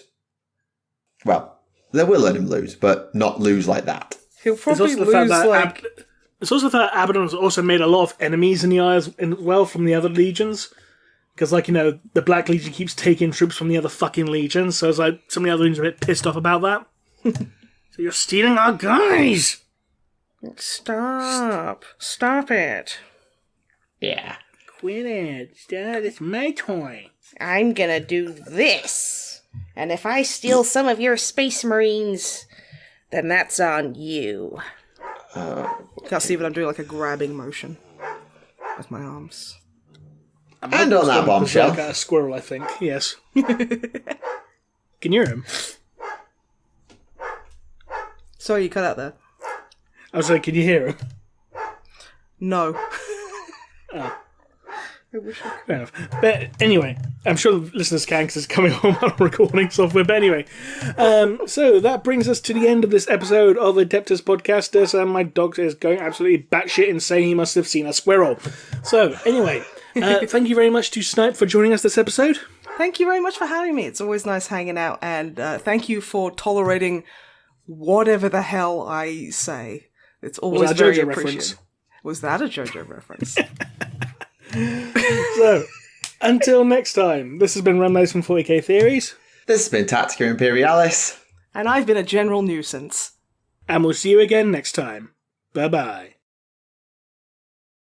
Well, they will let him lose, but not lose like that.
He'll probably lose, like...
It's also the fact that Abaddon's also made a lot of enemies in the Isles as well from the other legions. Because, like, you know, the Black Legion keeps taking troops from the other fucking legions, so it's like some of the other legions are a bit pissed off about that. So you're stealing our guys!
Stop it.
Yeah. Quit it. Stop. It's my toy.
I'm gonna do this. And if I steal some of your space marines, then that's on you.
Can't see, but I'm doing like a grabbing motion with my arms.
And on that bombshell.
Like a squirrel, I think. Yes. Can you hear him?
Sorry, you cut out there.
I was like, can you hear him?
No.
Oh. Fair enough. But anyway, I'm sure the listeners can because it's coming on our recording software. But anyway, so that brings us to the end of this episode of Adeptus Podcastus, and my dog is going absolutely batshit insane. He must have seen a squirrel. So anyway, thank you very much to Snipe for joining us this episode.
Thank you very much for having me. It's always nice hanging out, and thank you for tolerating whatever the hell I say. It's always very appreciated. Was that a JoJo reference?
So, until next time, this has been Remleiz from 40k Theories.
This has been Tactica Imperialis.
And I've been a general nuisance.
And we'll see you again next time. Bye-bye.